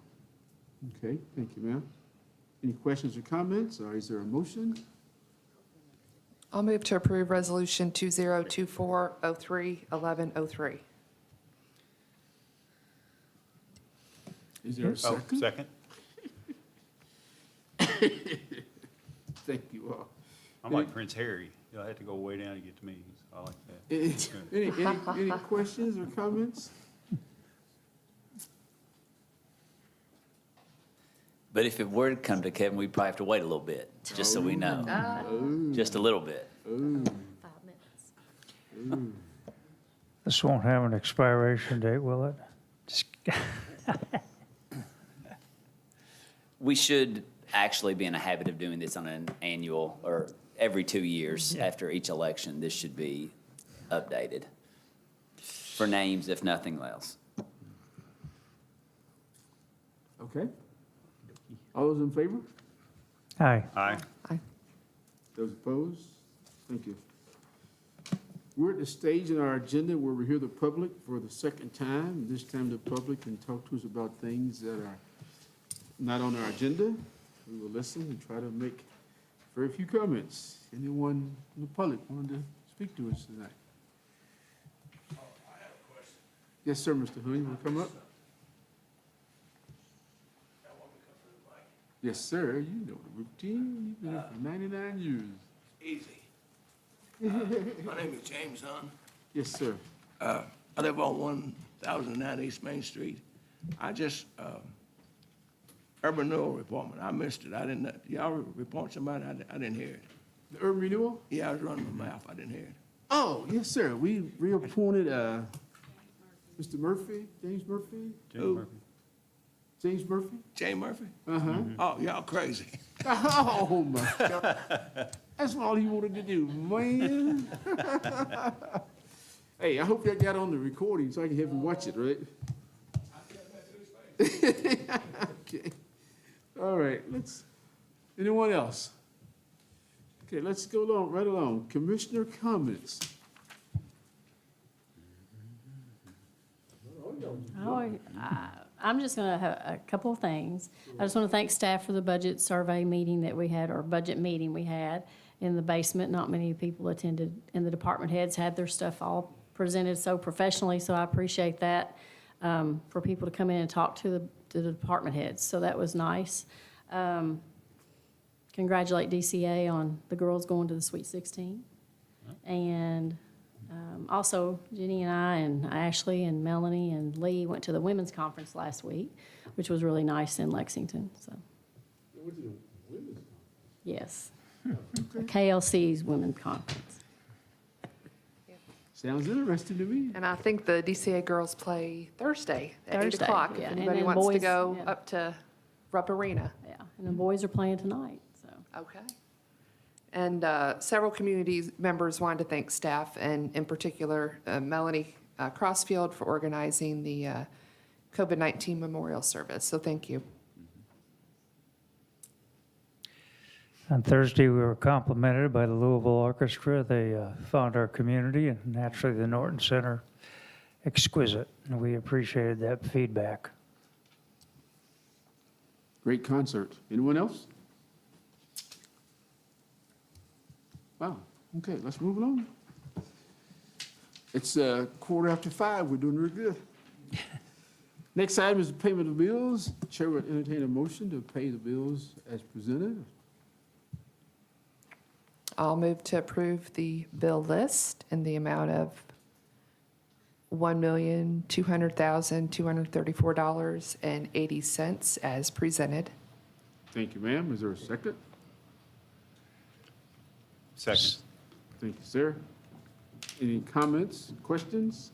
Okay, thank you, ma'am. Any questions or comments, or is there a motion? I'll move to approve Resolution 2024-03-1103. Is there a second? Second. Thank you all. I'm like Prince Harry. You'll have to go way down to get to me. I like that. Any questions or comments? But if it were to come to Kevin, we'd probably have to wait a little bit, just so we know. Just a little bit. 5 minutes. This won't have an expiration date, will it? Just- We should actually be in a habit of doing this on an annual or every 2 years after each election. This should be updated for names, if nothing else. Okay. All those in favor? Aye. Aye. Those opposed? Thank you. We're at the stage in our agenda where we hear the public for the second time. This time the public can talk to us about things that are not on our agenda. We will listen and try to make very few comments. Anyone in the public wanted to speak to us tonight? Yes, sir, Mr. Hood, you want to come up? Yes, sir, you know the routine. You've been here for 99 years. Easy. My name is James Hunn. Yes, sir. I live on 1009 East Main Street. I just, urban renewal report, I missed it. I didn't, y'all report somebody? I didn't hear it. The urban renewal? Yeah, I was running my mouth. I didn't hear it. Oh, yes, sir. We reappointed Mr. Murphy, James Murphy? James Murphy? Jay Murphy? Uh-huh. Oh, y'all crazy. Oh, my God. That's all he wanted to do, man. Hey, I hope that got on the recording so I can have him watch it, right? Okay. All right, anyone else? Okay, let's go right along. Commissioner comments. I'm just going to have a couple of things. I just want to thank staff for the budget survey meeting that we had, or budget meeting we had in the basement. Not many people attended, and the department heads had their stuff all presented so professionally, so I appreciate that, for people to come in and talk to the department heads. So that was nice. Congratulate DCA on the girls going to the Sweet 16. And also, Jenny and I and Ashley and Melanie and Lee went to the women's conference last week, which was really nice in Lexington, so. Yes. KLC's women's conference. Sounds interesting to me. And I think the DCA girls play Thursday at 8 Thursday, o'clock. yeah. If And anybody then wants to boys, go yeah. up to Rupp Arena. Yeah, and the boys are playing tonight, so. Okay. And several community members wanted to thank staff, and in particular, Melanie Crossfield for organizing the COVID-19 memorial service. So thank you. On Thursday, we were complimented by the Louisville Orchestra. They found our community and naturally the Norton Center exquisite, and we appreciated that feedback. Great concert. Anyone else? Wow, okay, let's move along. It's 5:15, we're doing real good. Next item is the payment of bills. Chair would entertain a motion to pay the bills as presented. I'll move to approve the bill list in the amount of $1,200,234.80 as presented. Thank you, ma'am. Is there a second? Second. Thank you, sir. Any comments, questions?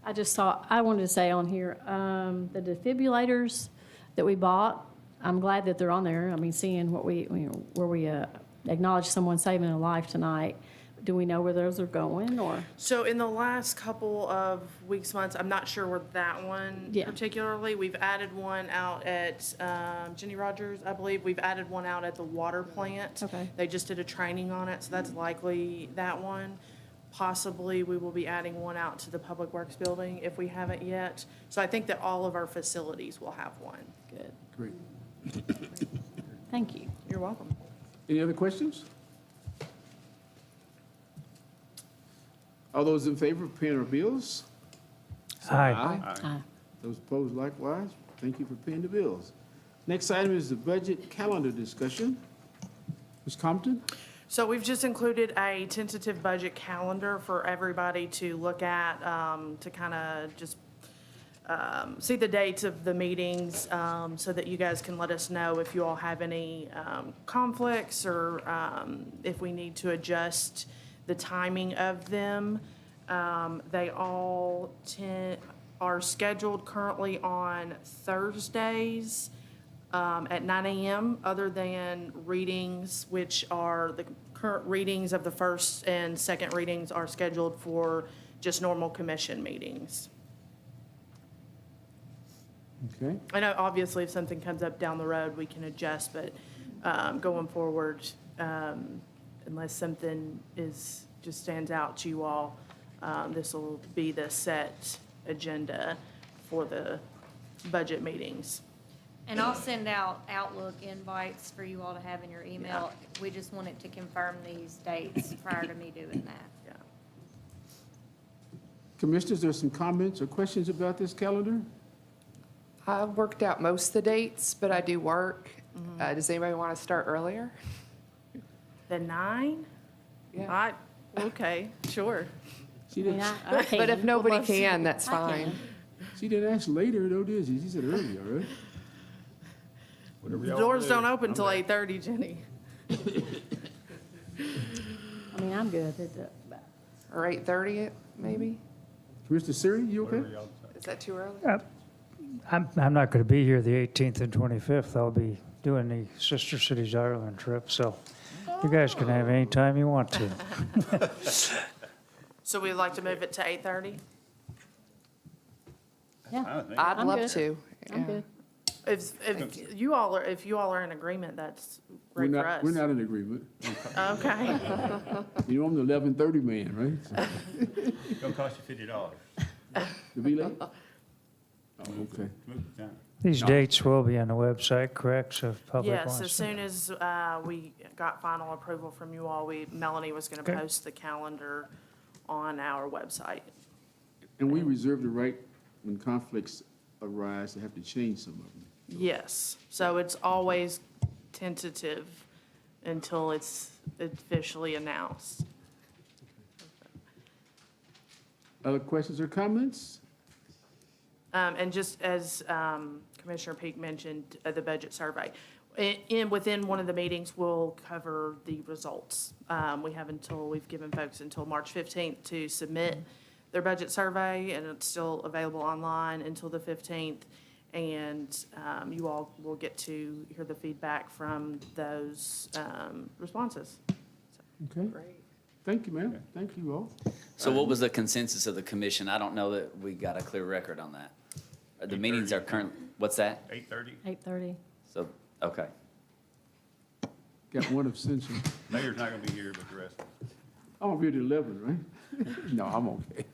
I wanted to say on here, the defibrillators that we bought, I'm glad that they're on there. I mean, seeing what where we acknowledge someone saving a life tonight. Do we know where those are going, or? So in the last couple of weeks, months, I'm not sure where that one Yeah. particularly. We've added one out at Jenny Rogers, I believe. We've added one out at the water plant. Okay. They just did a training on it, so that's likely that one. Possibly, we will be adding one out to the Public Works building if we haven't yet. So I think that all of our facilities will have one. Good. Great. Thank you. You're welcome. Any other questions? All those in favor of paying our bills? Say Aye. Aye. Those opposed likewise, thank you for paying the bills. Next item is the budget calendar discussion. Ms. Compton? So we've just included a tentative budget calendar for everybody to look at, to kind of just see the dates of the meetings, so that you guys can let us know if you all have any conflicts or if we need to adjust the timing of them. They all are scheduled currently on Thursdays at 9 a.m., other than readings, which are the current readings of the first and second readings are scheduled for just normal commission meetings. Okay. I know obviously if something comes up down the road, we can adjust, but going forward, unless something just stands out to you all, this will be the set agenda for the budget meetings. And I'll send out Outlook invites for you all to have in your email. We just wanted to confirm these dates prior to me doing that. Yeah. Commissioners, there's some comments or questions about this calendar? I've worked out most of the dates, but I do work. Does anybody want to start earlier? The 9? Yeah. Okay, sure. She I mean, didn't, But if nobody love to. can, that's I can. fine. she didn't ask later though, did she? She said earlier, right? The doors don't open till 8:30, Jenny. I mean, I'm good. Or 8:30 maybe? Commissioner Siri, you okay? Is that too early? I'm not going to be here the 18th and 25th. I'll be doing the Sister Cities Ireland trip, so you guys can have any time you want to. So we'd like to move it to 8:30? Yeah, I'd I'm love good. to. I'm yeah. good. If you all are in agreement, that's great for us. We're not in agreement. Okay. You know, I'm the 11:30 man, right? So, Gonna cost you $50. to be late? Oh, okay. Move the time. These dates will be on the website, correct? So if public Yes, wants as to. soon as we got final approval from you all, Melanie was going to Okay. post the calendar on our website. And we reserve the right, when conflicts arise, to have to change some of them. Yes, so it's always tentative until it's officially announced. Other questions or comments? And just as Commissioner Peak mentioned, the budget survey, within one of the meetings, we'll cover the results. We've given folks until March 15th to submit their budget survey, and it's still available online until the 15th. And you all will get to hear the feedback from those responses. Okay. Great. Thank you, ma'am. Thank you all. So what was the consensus of the commission? I don't know that we got a clear record on that. The meetings are current, what's that? 8:30. 8:30. So, okay. Got one abstention. Mayor's not gonna be here, but the rest. I'm here at 11, right? No, I'm okay.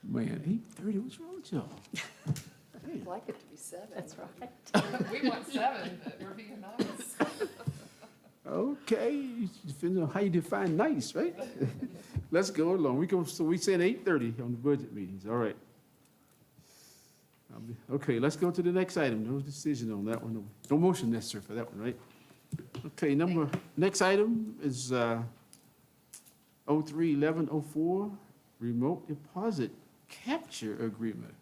Man, 8:30, what's wrong with y'all? I'd like it to be 7. That's right. We want 7, but we're being nice. Okay, depends on how you define nice, right? Let's go along. So we said 8:30 on the budget meetings, all right. Okay, let's go to the next item. No decision on that one. No motion necessary for that one, right? Okay, next item is 03-1104, remote deposit capture agreement.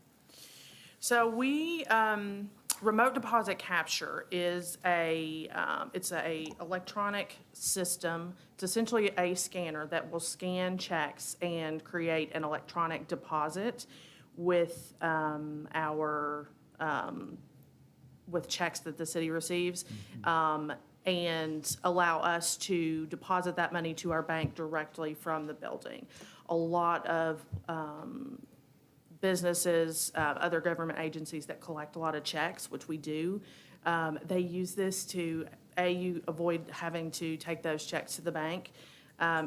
So remote deposit capture is it's a electronic system. It's essentially a scanner that will scan checks and create an electronic deposit with with checks that the city receives, and allow us to deposit that money to our bank directly from the building. A lot of businesses, other government agencies that collect a lot of checks, which we do, they use this to, you avoid having to take those checks to the bank.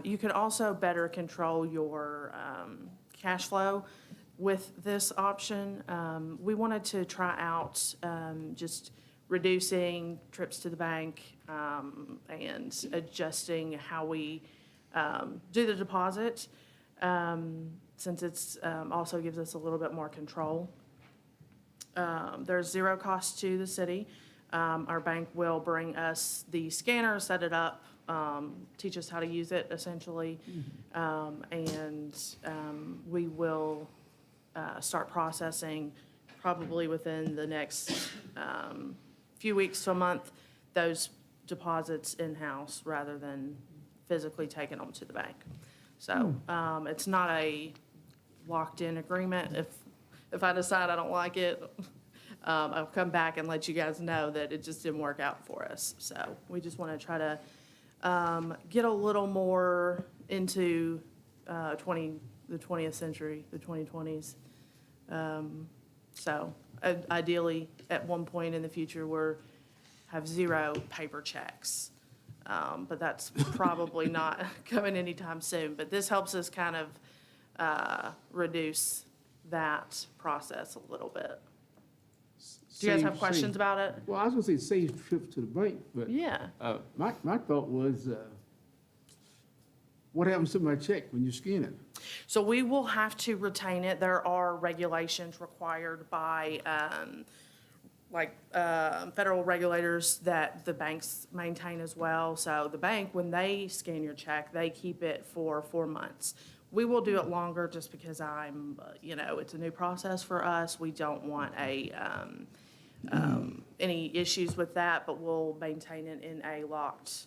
You can also better control your cash flow with this option. We wanted to try out just reducing trips to the bank and adjusting how we do the deposit, since it's also gives us a little bit more control. There's zero cost to the city. Our bank will bring us the scanner, set it up, teach us how to use it essentially, and we will start processing probably within the next few weeks to a month, those deposits in-house rather than physically taking them to the bank. So it's not a locked-in agreement. If I decide I don't like it, I'll come back and let you guys know that it just didn't work out for us. So we just want to try to get a little more into the 20th century, the 2020s. So ideally, at one point in the future, have zero paper checks. But that's probably not coming anytime soon. But this helps us kind of reduce that process a little bit. Do you guys have questions about it? Well, I was gonna say save trip to the bank, but Yeah. my thought was, what happens to my check when you scan it? So we will have to retain it. There are regulations required by, federal regulators that the banks maintain as well. So the bank, when they scan your check, they keep it for 4 months. We will do it longer just because it's a new process for us. We don't want any issues with that, but we'll maintain it in a locked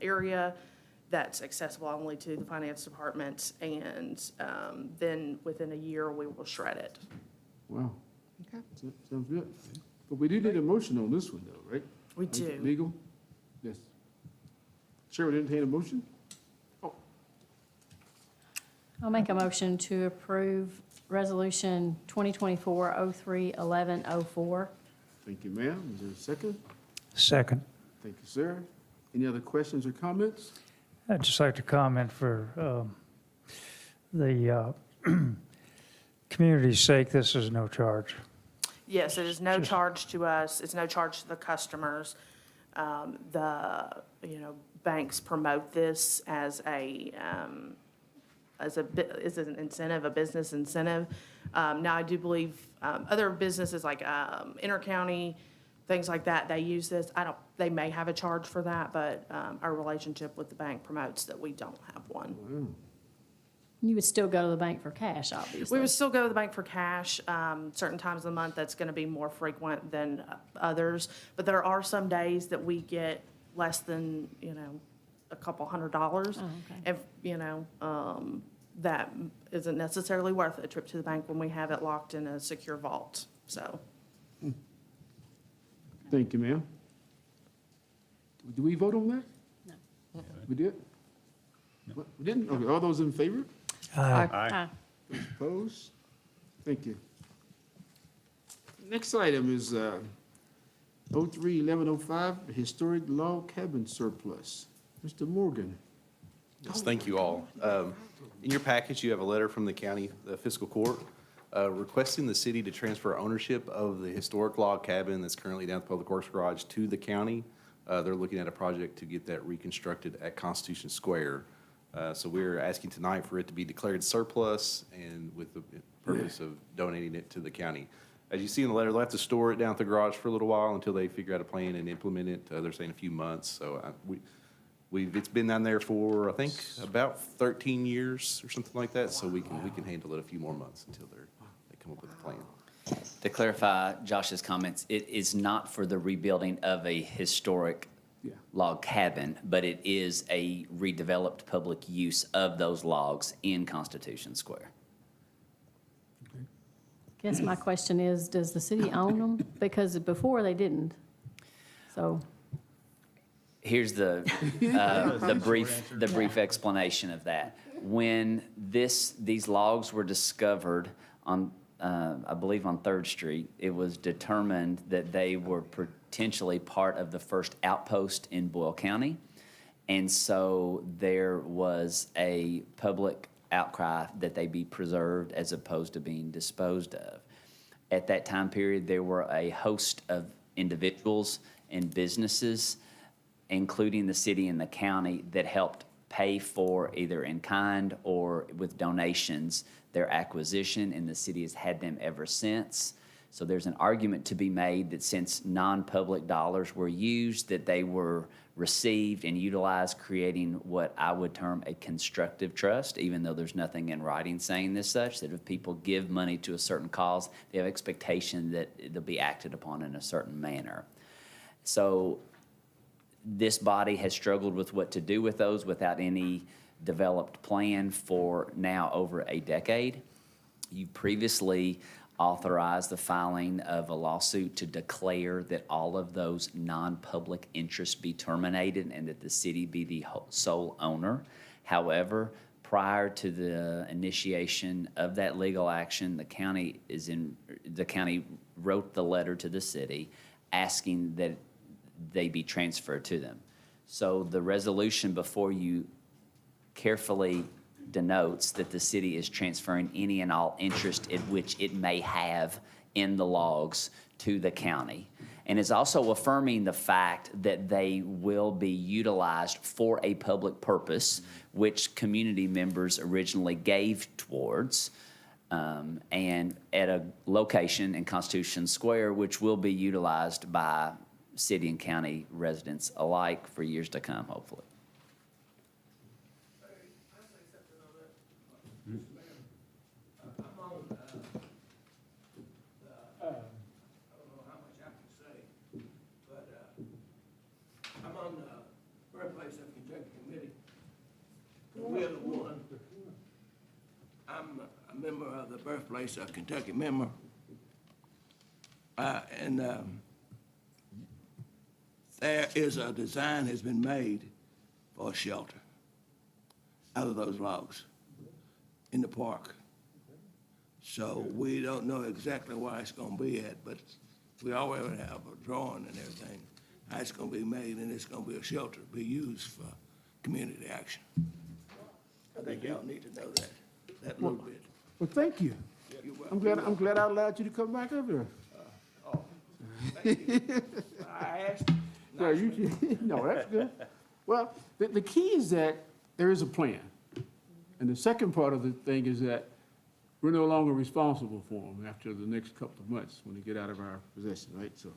area that's accessible only to the finance department, and then within a year, we will shred it. Wow. Okay. Sounds good. But we do need a motion on this one though, right? We Is it do. Legal? Yes. Chair would entertain a motion? I'll make a motion to approve Resolution 2024-03-1104. Thank you, ma'am. Is there a second? Second. Thank you, sir. Any other questions or comments? I'd just like to comment for the community's sake, this is no charge. Yes, it is no charge to us. It's no charge to the customers. Banks promote this as an incentive, a business incentive. Now, I do believe other businesses like intercounty, things like that, they use this. They may have a charge for that, but our relationship with the bank promotes that we don't have one. You would still go to the bank for cash, We obviously. would still go to the bank for cash. Certain times of the month, that's going to be more frequent than others. But there are some days that we get less than, a couple $100. Oh, okay. If, that isn't necessarily worth a trip to the bank when we have it locked in a secure vault. So, Thank you, ma'am. Do we vote on that? No. We did? What, we didn't? Okay, all those in favor? Aye. Opposed? Thank you. Next item is 03-1105, Historic Log Cabin Surplus. Mr. Morgan. Yes, thank you all. In your package, you have a letter from the county fiscal court requesting the city to transfer ownership of the historic log cabin that's currently down at the Public Works Garage to the county. They're looking at a project to get that reconstructed at Constitution Square. So we're asking tonight for it to be declared surplus and with the purpose of donating it to the county. As you see in the letter, they'll have to store it down at the garage for a little while until they figure out a plan and implement it. They're saying a few months. So it's been down there for, I think, about 13 years or something like that. So we can handle it a few more months until they come up with a plan. To clarify Josh's comments, it is not for the rebuilding of a historic log cabin, but it is a redeveloped public use of those logs in Constitution Square. Guess my question is, does the city own them? Because before they didn't. So, Here's the brief explanation of that. When these logs were discovered on, I believe on 3rd Street, it was determined that they were potentially part of the first outpost in Boyle County. And so there was a public outcry that they be preserved as opposed to being disposed of. At that time period, there were a host of individuals and businesses, including the city and the county, that helped pay for, either in kind or with donations, their acquisition, and the city has had them ever since. So there's an argument to be made that since non-public dollars were used, that they were received and utilized, creating what I would term a constructive trust, even though there's nothing in writing saying this such, that if people give money to a certain cause, they have expectation that it'll be acted upon in a certain manner. So this body has struggled with what to do with those without any developed plan for now over a decade. You previously authorized the filing of a lawsuit to declare that all of those non-public interests be terminated and that the city be the sole owner. However, prior to the initiation of that legal action, the county wrote the letter to the city asking that they be transferred to them. So the resolution before you carefully denotes that the city is transferring any and all interest in which it may have in the logs to the county. And is also affirming the fact that they will be utilized for a public purpose, which community members originally gave towards, and at a location in Constitution Square, which will be utilized by city and county residents alike for years to come, hopefully. I'm on the Birthplace of Kentucky Committee. We're the one. I'm a member of the Birthplace of Kentucky member. And there is a design has been made for a shelter out of those logs in the park. So we don't know exactly where it's gonna be at, but we already have a drawing and everything. How it's gonna be made, and it's gonna be a shelter, be used for community action. I think y'all need to know that little bit. Well, thank you. You're welcome. I'm glad I allowed you to come back up here. Thank you. I asked. No, no, that's good. Well, the key is that there is a plan. And the second part of the thing is that we're no longer responsible for them after the next couple of months when they get out of our possession, right? So,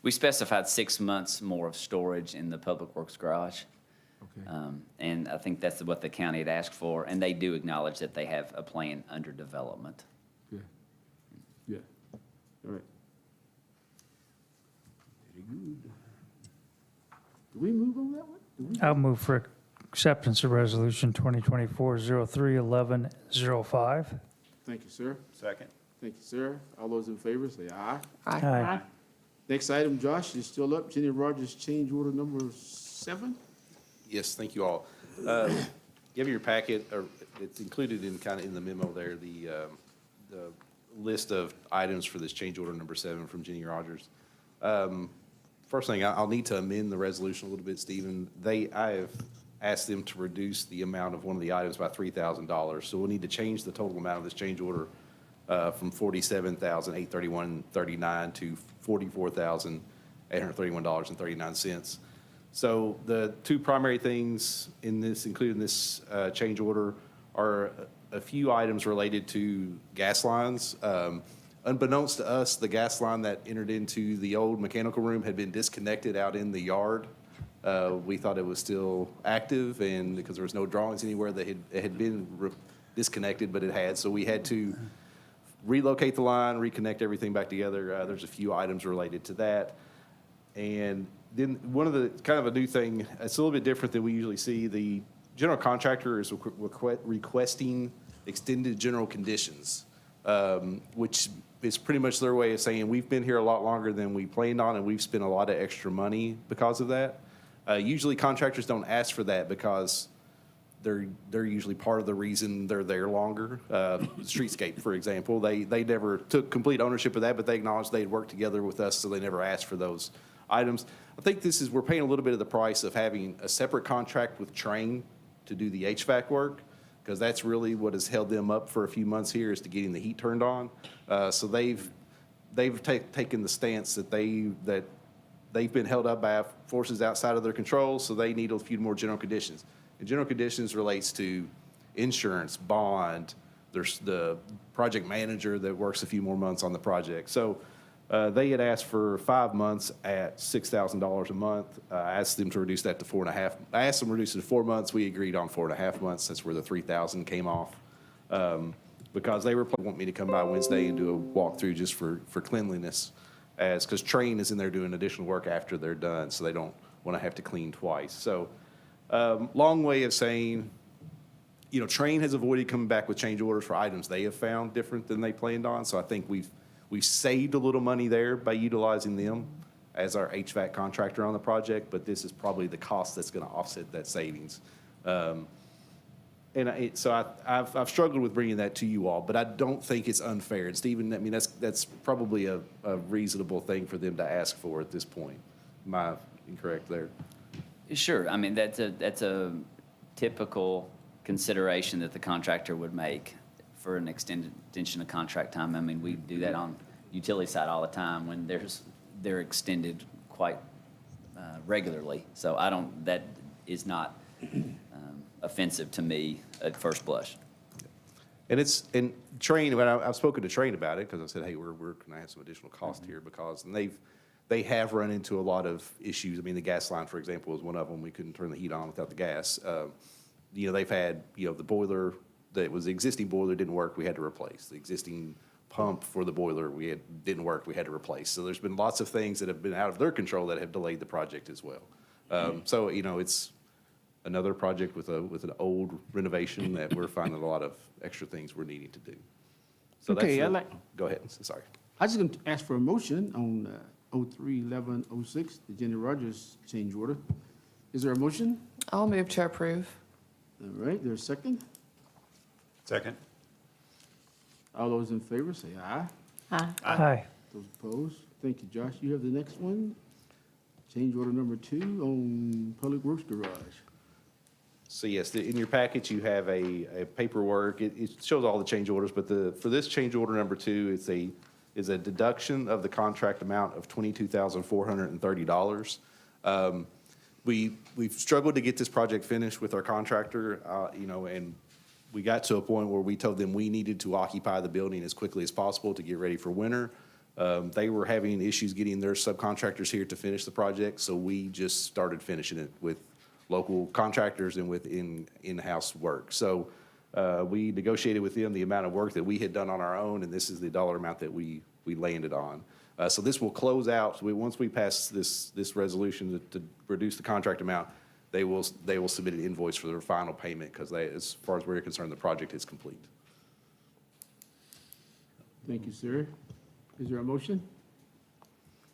We specified 6 months more of storage in the Public Works garage. okay. And I think that's what the county had asked for, and they do acknowledge that they have a plan under development. Yeah. Yeah. All right. Very good. Do we move on that one? I'll move for acceptance of resolution 2024-03-1105. Thank you, sir. Second. Thank you, sir. All those in favor, say aye. Aye. Next item, Josh, is still up. Jenny Rogers, change order number 7. Yes, thank you all. You have your packet, or it's included in the memo there, the list of items for this change order number 7 from Jenny Rogers. First thing, I'll need to amend the resolution a little bit, Stephen. I have asked them to reduce the amount of one of the items by $3,000. So we'll need to change the total amount of this change order from $47,831.39 to $44,831.39. So the two primary things included in this change order are a few items related to gas lines. Unbeknownst to us, the gas line that entered into the old mechanical room had been disconnected out in the yard. We thought it was still active, and because there was no drawings anywhere that it had been disconnected, but it had. So we had to relocate the line, reconnect everything back together. There's a few items related to that. And then one of the kind of a new thing, it's a little bit different than we usually see. The general contractor is requesting extended general conditions which is pretty much their way of saying, we've been here a lot longer than we planned on, and we've spent a lot of extra money because of that. Usually contractors don't ask for that because they're usually part of the reason they're there longer. Streetscape, for example, they never took complete ownership of that, but they acknowledged they'd worked together with us, so they never asked for those items. I think we're paying a little bit of the price of having a separate contract with Train to do the HVAC work, because that's really what has held them up for a few months here, is to getting the heat turned on. So they've taken the stance that they've been held up by forces outside of their control, so they need a few more general conditions. And general conditions relates to insurance, bond, there's the project manager that works a few more months on the project. So they had asked for 5 months at $6,000 a month. I asked them to reduce that to 4.5. I asked them to reduce it to 4 months. We agreed on 4.5 months. That's where the $3,000 came off. Because they were wanting me to come by Wednesday and do a walkthrough just for cleanliness, because Train is in there doing additional work after they're done, so they don't want to have to clean twice. So long way of saying, Train has avoided coming back with change orders for items they have found different than they planned on. So I think we've saved a little money there by utilizing them as our HVAC contractor on the project, but this is probably the cost that's going to offset that savings. So I've struggled with bringing that to you all, but I don't think it's unfair. And Stephen, I mean, that's probably a reasonable thing for them to ask for at this point. Am I incorrect there? Sure. I mean, that's a typical consideration that the contractor would make for an extension of contract time. I mean, we do that on utility side all the time when they're extended quite regularly. So that is not offensive to me at first blush. And Train, when I've spoken to Train about it, because I said, hey, we're going to have some additional cost here, and they have run into a lot of issues. I mean, the gas line, for example, was one of them. We couldn't turn the heat on without the gas. They've had, the boiler that was the existing boiler didn't work. We had to replace the existing pump for the boiler. Didn't work. We had to replace. So there's been lots of things that have been out of their control that have delayed the project as well. So it's another project with an old renovation that we're finding a lot of extra things we're needing to do. So Okay, go ahead. Sorry. I was going to ask for a motion on 03-1106, the Jenny Rogers change order. Is there a motion? I'll move to approve. All right, there's a second. Second. All those in favor say aye. Aye. Those opposed? Thank you, Josh. You have the next one. Change order number 2 on Public Works Garage. So yes, in your package, you have a paperwork. It shows all the change orders, but for this change order number 2, is a deduction of the contract amount of $22,430. We've struggled to get this project finished with our contractor, and we got to a point where we told them we needed to occupy the building as quickly as possible to get ready for winter. They were having issues getting their subcontractors here to finish the project, so we just started finishing it with local contractors and with in-house work. So we negotiated with them the amount of work that we had done on our own, and this is the dollar amount that we landed on. So this will close out. So once we pass this resolution to reduce the contract amount, they will submit an invoice for their final payment, because as far as we're concerned, the project is complete. Thank you, sir. Is there a motion?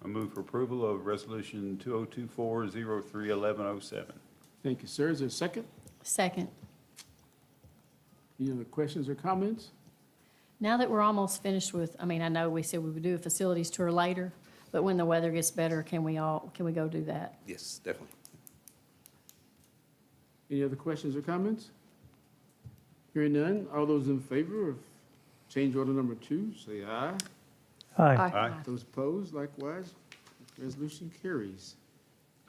I move for approval of Resolution 2024-03-1107. Thank you, sir. Is there a second? Second. Any other questions or comments? Now that we're almost finished with, I know we said we would do a facilities tour later, but when the weather gets better, can we go do that? Yes, definitely. Any other questions or comments? Hearing none, all those in favor of change order number 2, say aye. Aye. Aye. Those opposed, likewise. Resolution carries.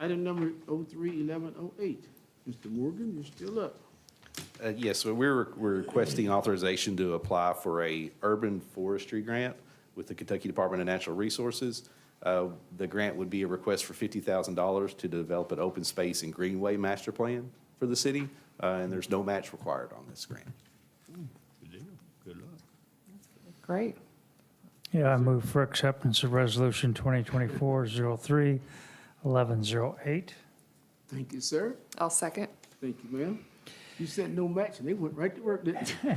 Item number 03-1108. Mr. Morgan, you're still up. Yes, so we're requesting authorization to apply for a urban forestry grant with the Kentucky Department of Natural Resources. The grant would be a request for $50,000 to develop an open space and greenway master plan for the city, and there's no match required on this grant. Good deal. Good luck. Great. Yeah, I move for acceptance of Resolution 2024-03-1108. Thank you, sir. I'll second. Thank you, ma'am. You said no match, and they went right to work, didn't they?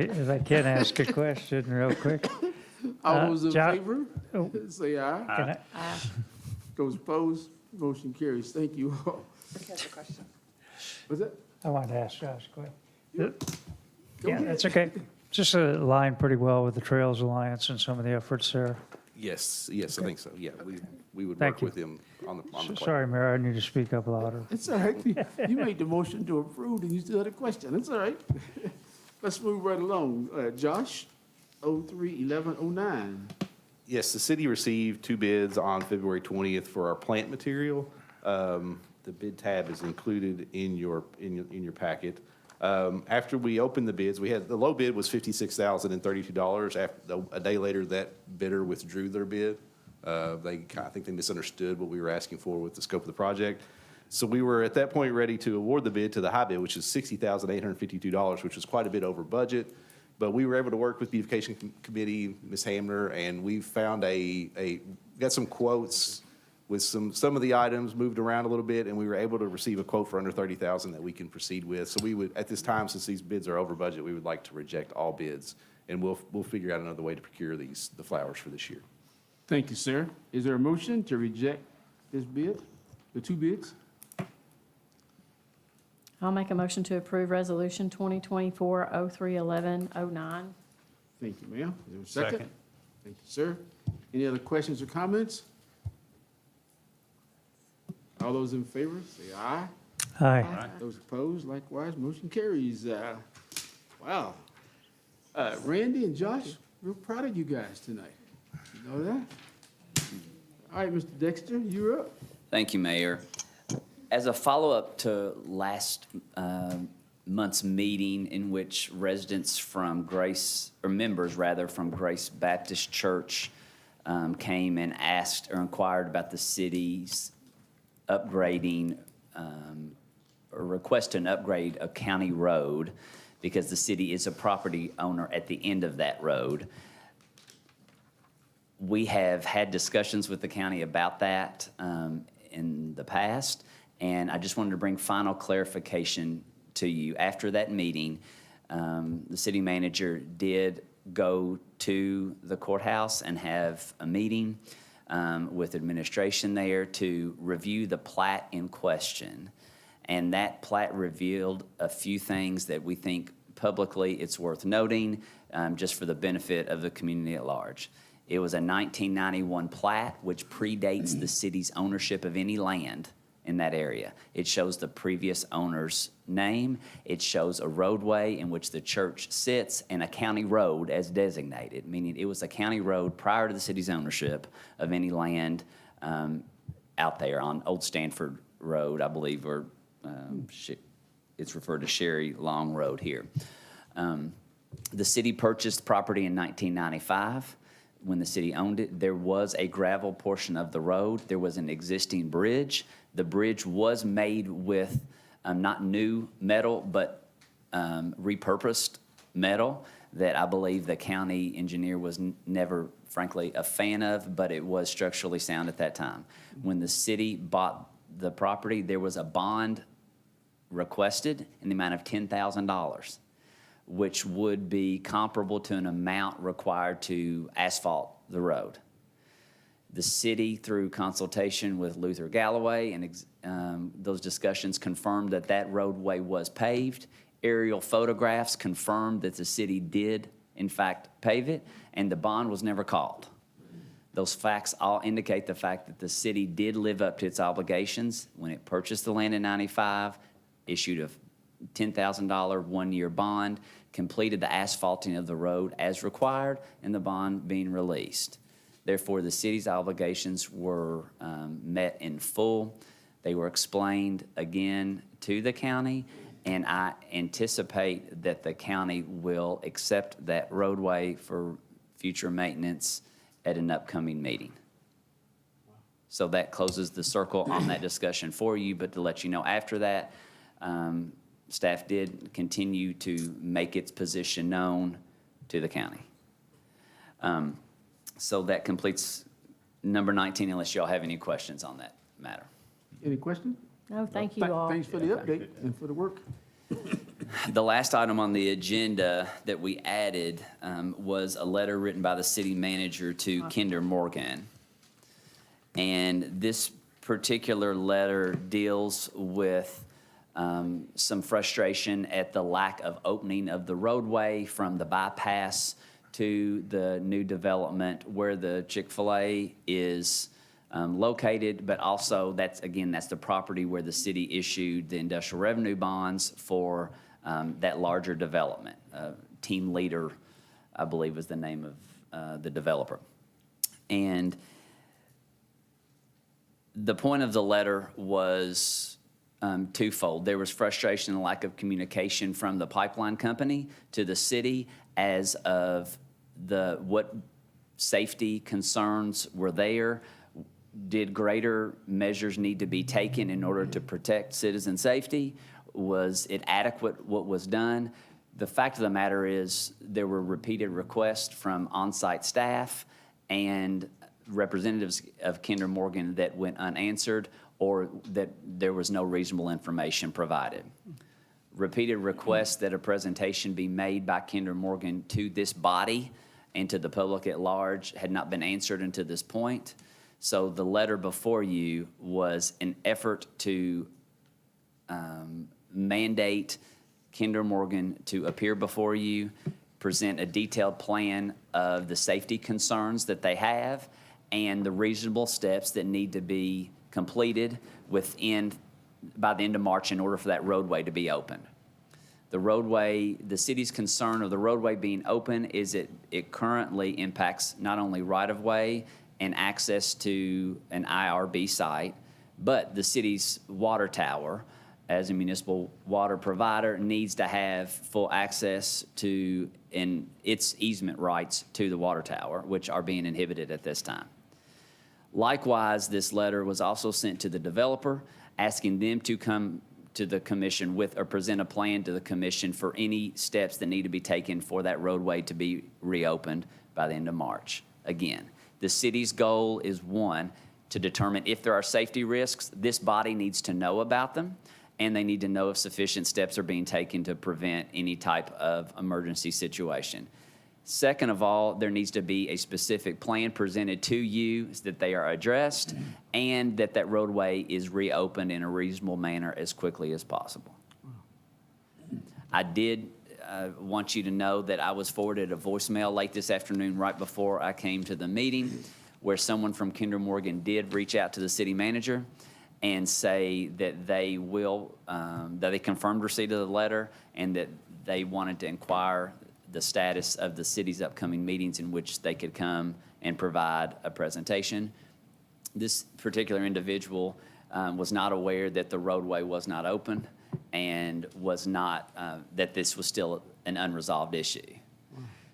If I can ask a question real quick. All those in John- favor, Oh. say aye. Can Those opposed, motion carries. Thank you all. What's that? I wanted to ask Josh a question. Go Yeah, ahead. that's okay. Just aligned pretty well with the Trails Alliance and some of the efforts there. Yes, I think so. Yeah, we would Thank work you. with them on the plan. Sorry, Mayor, I need to speak up louder. It's all right. You made the motion to approve, and you still had a question. It's all right. Let's move right along. Josh, 03-1109. Yes, the city received 2 bids on February 20th for our plant material. The bid tab is included in your packet. After we opened the bids, the low bid was $56,032. A day later, that bidder withdrew their bid. I think they misunderstood what we were asking for with the scope of the project. So we were at that point ready to award the bid to the high bid, which is $60,852, which was quite a bit over budget. But we were able to work with Beautification Committee, Ms. Hamner, and we found got some quotes with some of the items moved around a little bit, and we were able to receive a quote for under $30,000 that we can proceed with. So we would, at this time, since these bids are over budget, we would like to reject all bids, and we'll figure out another way to procure the flowers for this year. Thank you, sir. Is there a motion to reject this bid, the 2 bids? I'll make a motion to approve Resolution 2024-03-1109. Thank you, ma'am. Is there a second? Thank you, sir. Any other questions or comments? All those in favor, say aye. Aye. Those opposed, likewise, motion carries. Wow. Randy and Josh, real proud of you guys tonight. You know that? All right, Mr. Dexter, you're up. Thank you, Mayor. As a follow-up to last month's meeting in which residents from members from Grace Baptist Church came and asked or inquired about the city's upgrading or request an upgrade of county road because the city is a property owner at the end of that road. We have had discussions with the county about that in the past, and I just wanted to bring final clarification to you. After that meeting, the city manager did go to the courthouse and have a meeting with administration there to review the plat in question. And that plat revealed a few things that we think publicly it's worth noting, just for the benefit of the community at large. It was a 1991 plat, which predates the city's ownership of any land in that area. It shows the previous owner's name. It shows a roadway in which the church sits and a county road as designated, meaning it was a county road prior to the city's ownership of any land out there on Old Stanford Road, I believe, or it's referred to Sherry Long Road here. The city purchased property in 1995. When the city owned it, there was a gravel portion of the road. There was an existing bridge. The bridge was made with not new metal, but repurposed metal that I believe the county engineer was never, frankly, a fan of, but it was structurally sound at that time. When the city bought the property, there was a bond requested in the amount of $10,000, which would be comparable to an amount required to asphalt the road. The city, through consultation with Luther Galloway and those discussions, confirmed that that roadway was paved. Aerial photographs confirmed that the city did, in fact, pave it, and the bond was never called. Those facts all indicate the fact that the city did live up to its obligations when it purchased the land in '95, issued a $10,000 one-year bond, completed the asphalting of the road as required, and the bond being released. Therefore, the city's obligations were met in full. They were explained again to the county, and I anticipate that the county will accept that roadway for future maintenance at an upcoming meeting. So that closes the circle on that discussion for you, but to let you know, after that, staff did continue to make its position known to the county. So that completes number 19, unless y'all have any questions on that matter. Any questions? No, thank you all. Thanks for the update and for the work. The last item on the agenda that we added was a letter written by the city manager to Kinder Morgan. And this particular letter deals with some frustration at the lack of opening of the roadway from the bypass to the new development where the Chick-fil-A is located, but also that's the property where the city issued the industrial revenue bonds for that larger development. Team Leader, I believe, was the name of the developer. And the point of the letter was twofold. There was frustration and lack of communication from the pipeline company to the city as of what safety concerns were there. Did greater measures need to be taken in order to protect citizen safety? Was it adequate what was done? The fact of the matter is there were repeated requests from on-site staff and representatives of Kinder Morgan that went unanswered or that there was no reasonable information provided. Repeated requests that a presentation be made by Kinder Morgan to this body and to the public at large had not been answered until this point. So the letter before you was an effort to mandate Kinder Morgan to appear before you, present a detailed plan of the safety concerns that they have and the reasonable steps that need to be completed by the end of March in order for that roadway to be opened. The city's concern of the roadway being open is it currently impacts not only right-of-way and access to an IRB site, but the city's water tower, as a municipal water provider, needs to have full access to its easement rights to the water tower, which are being inhibited at this time. Likewise, this letter was also sent to the developer, asking them to come to the commission with or present a plan to the commission for any steps that need to be taken for that roadway to be reopened by the end of March. Again, the city's goal is, one, to determine if there are safety risks. This body needs to know about them, and they need to know if sufficient steps are being taken to prevent any type of emergency situation. Second of all, there needs to be a specific plan presented to you so that they are addressed and that roadway is reopened in a reasonable manner as quickly as possible. I did want you to know that I was forwarded a voicemail late this afternoon right before I came to the meeting where someone from Kinder Morgan did reach out to the city manager and say that they confirmed receipt of the letter and that they wanted to inquire the status of the city's upcoming meetings in which they could come and provide a presentation. This particular individual was not aware that the roadway was not open and was not, that this was still an unresolved issue.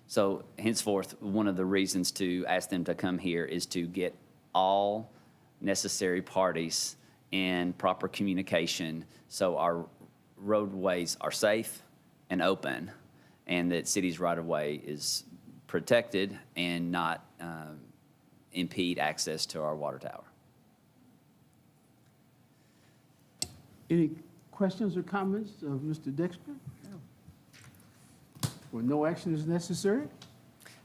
So henceforth, one of the reasons to ask them to come here is to get all necessary parties in proper communication so our roadways are safe and open and that city's right-of-way is protected and not impede access to our water tower. Any questions or comments of Mr. Dexter? No. Well, no action is necessary?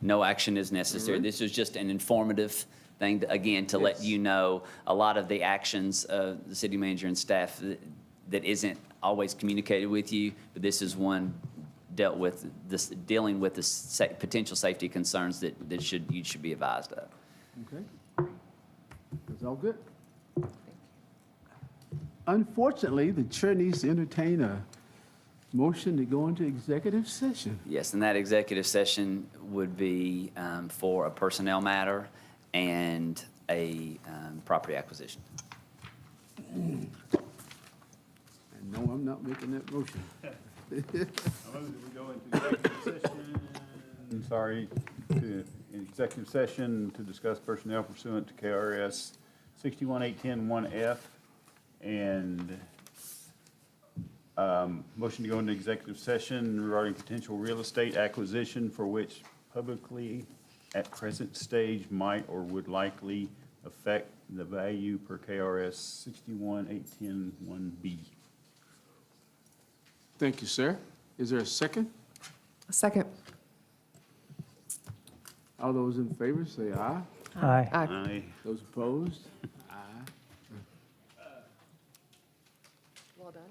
No action is necessary. All right. This is just an informative thing, to let you know a lot of the actions of the city manager and staff that isn't always communicated with you, but this is one dealing with the potential safety concerns that you should be advised of. Okay. That's all good. Unfortunately, the chair needs to entertain a motion to go into executive session. Yes, and that executive session would be for a personnel matter and a property acquisition. And no, I'm not making that motion. I move that we go into executive session, to executive session to discuss personnel pursuant to KRS 618101F and motion to go into executive session regarding potential real estate acquisition for which publicly at present stage might or would likely affect the value per KRS 618101B. Thank you, sir. Is there a second? A second. All those in favor say aye. Aye. Aye. Aye. Those opposed? Well done.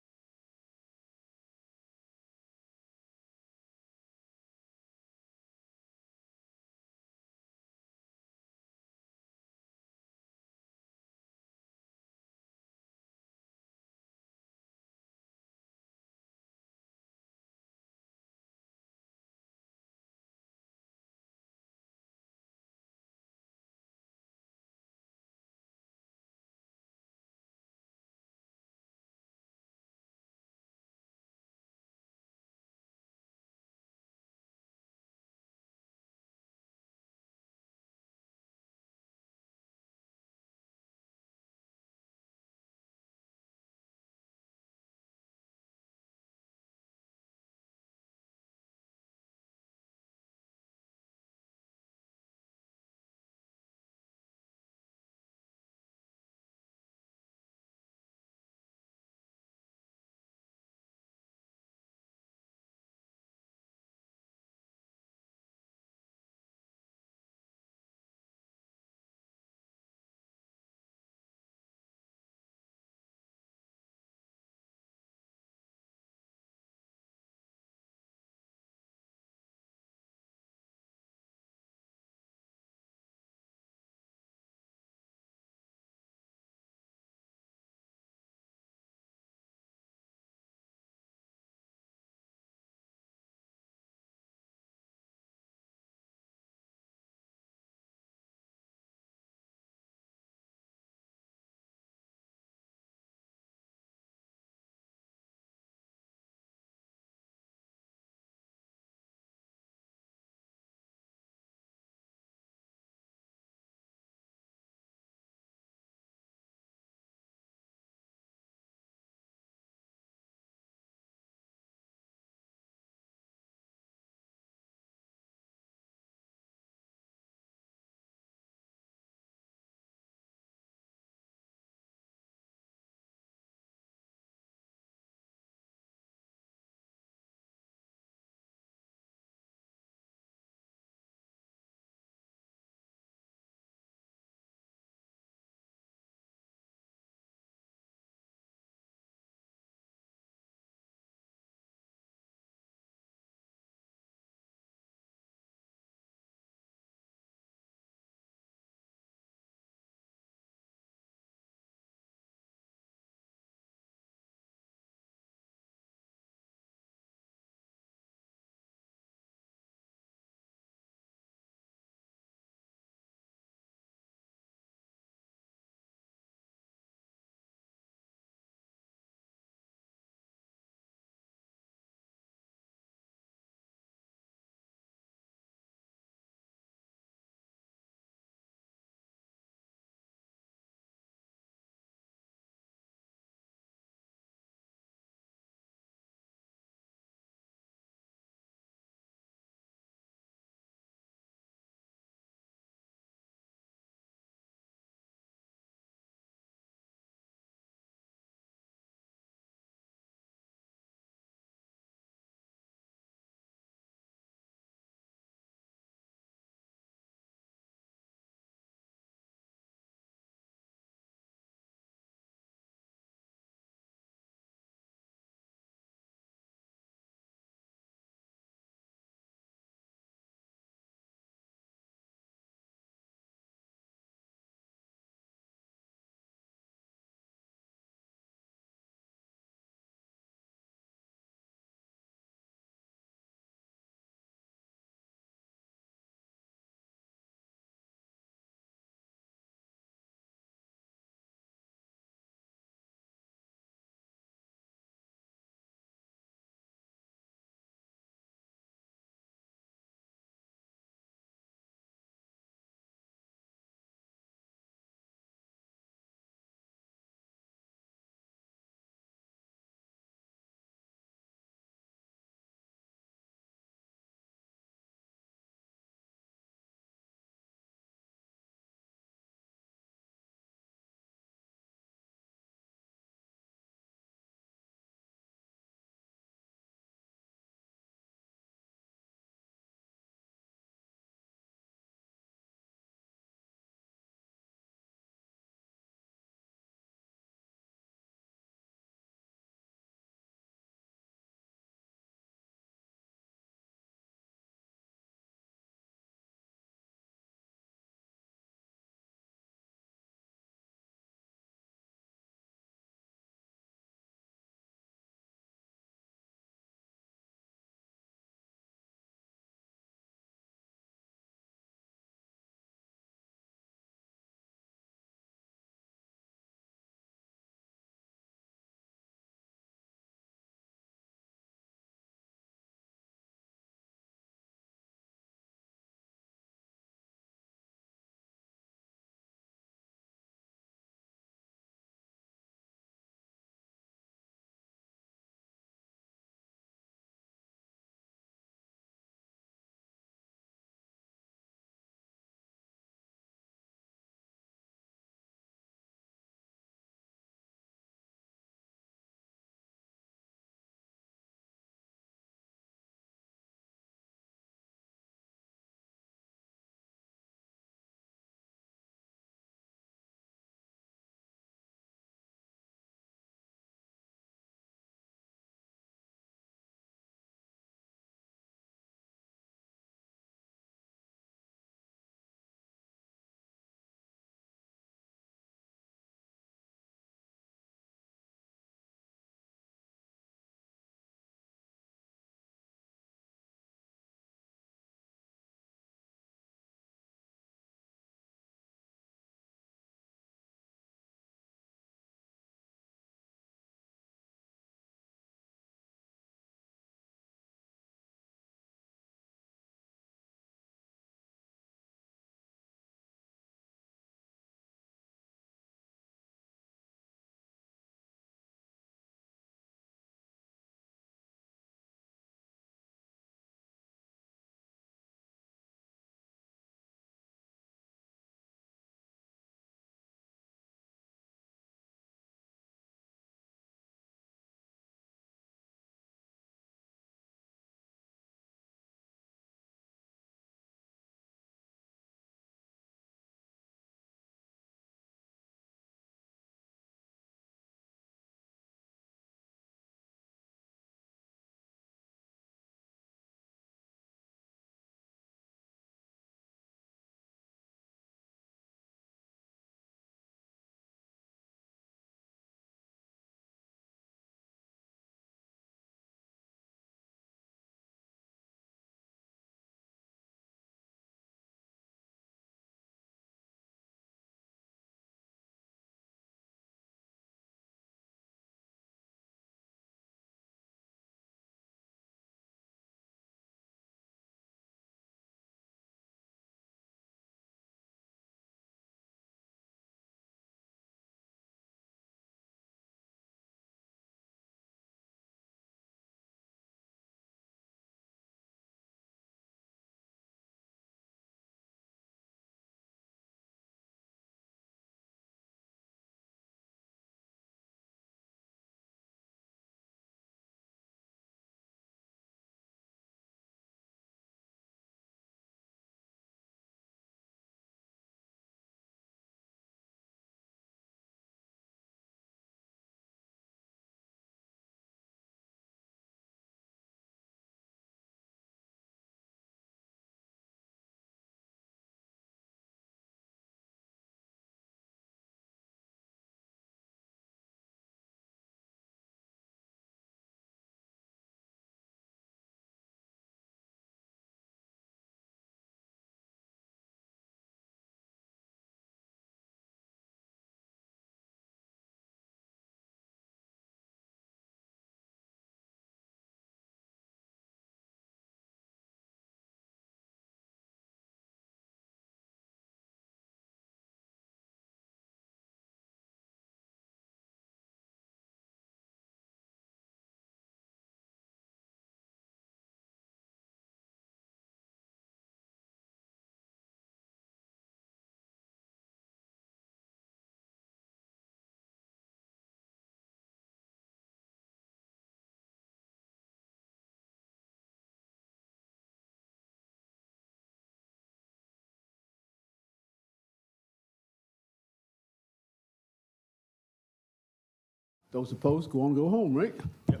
Those opposed, go on, go home, right? Yep.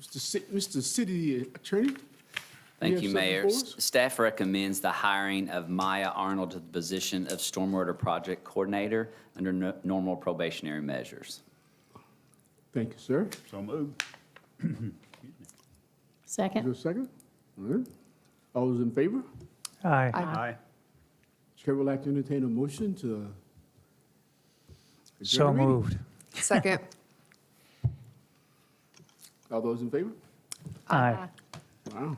Mr. City Attorney? Thank have you, something Mayor. for us? Staff recommends the hiring of Maya Arnold to the position of Stormwater Project Coordinator under normal probationary measures. Thank you, sir. So moved. Is Second? there a second? All right. All those in favor? Aye. Aye. Chair would like to entertain a motion to. So adjourn the meeting. moved. Second. All those in favor? Aye. Wow.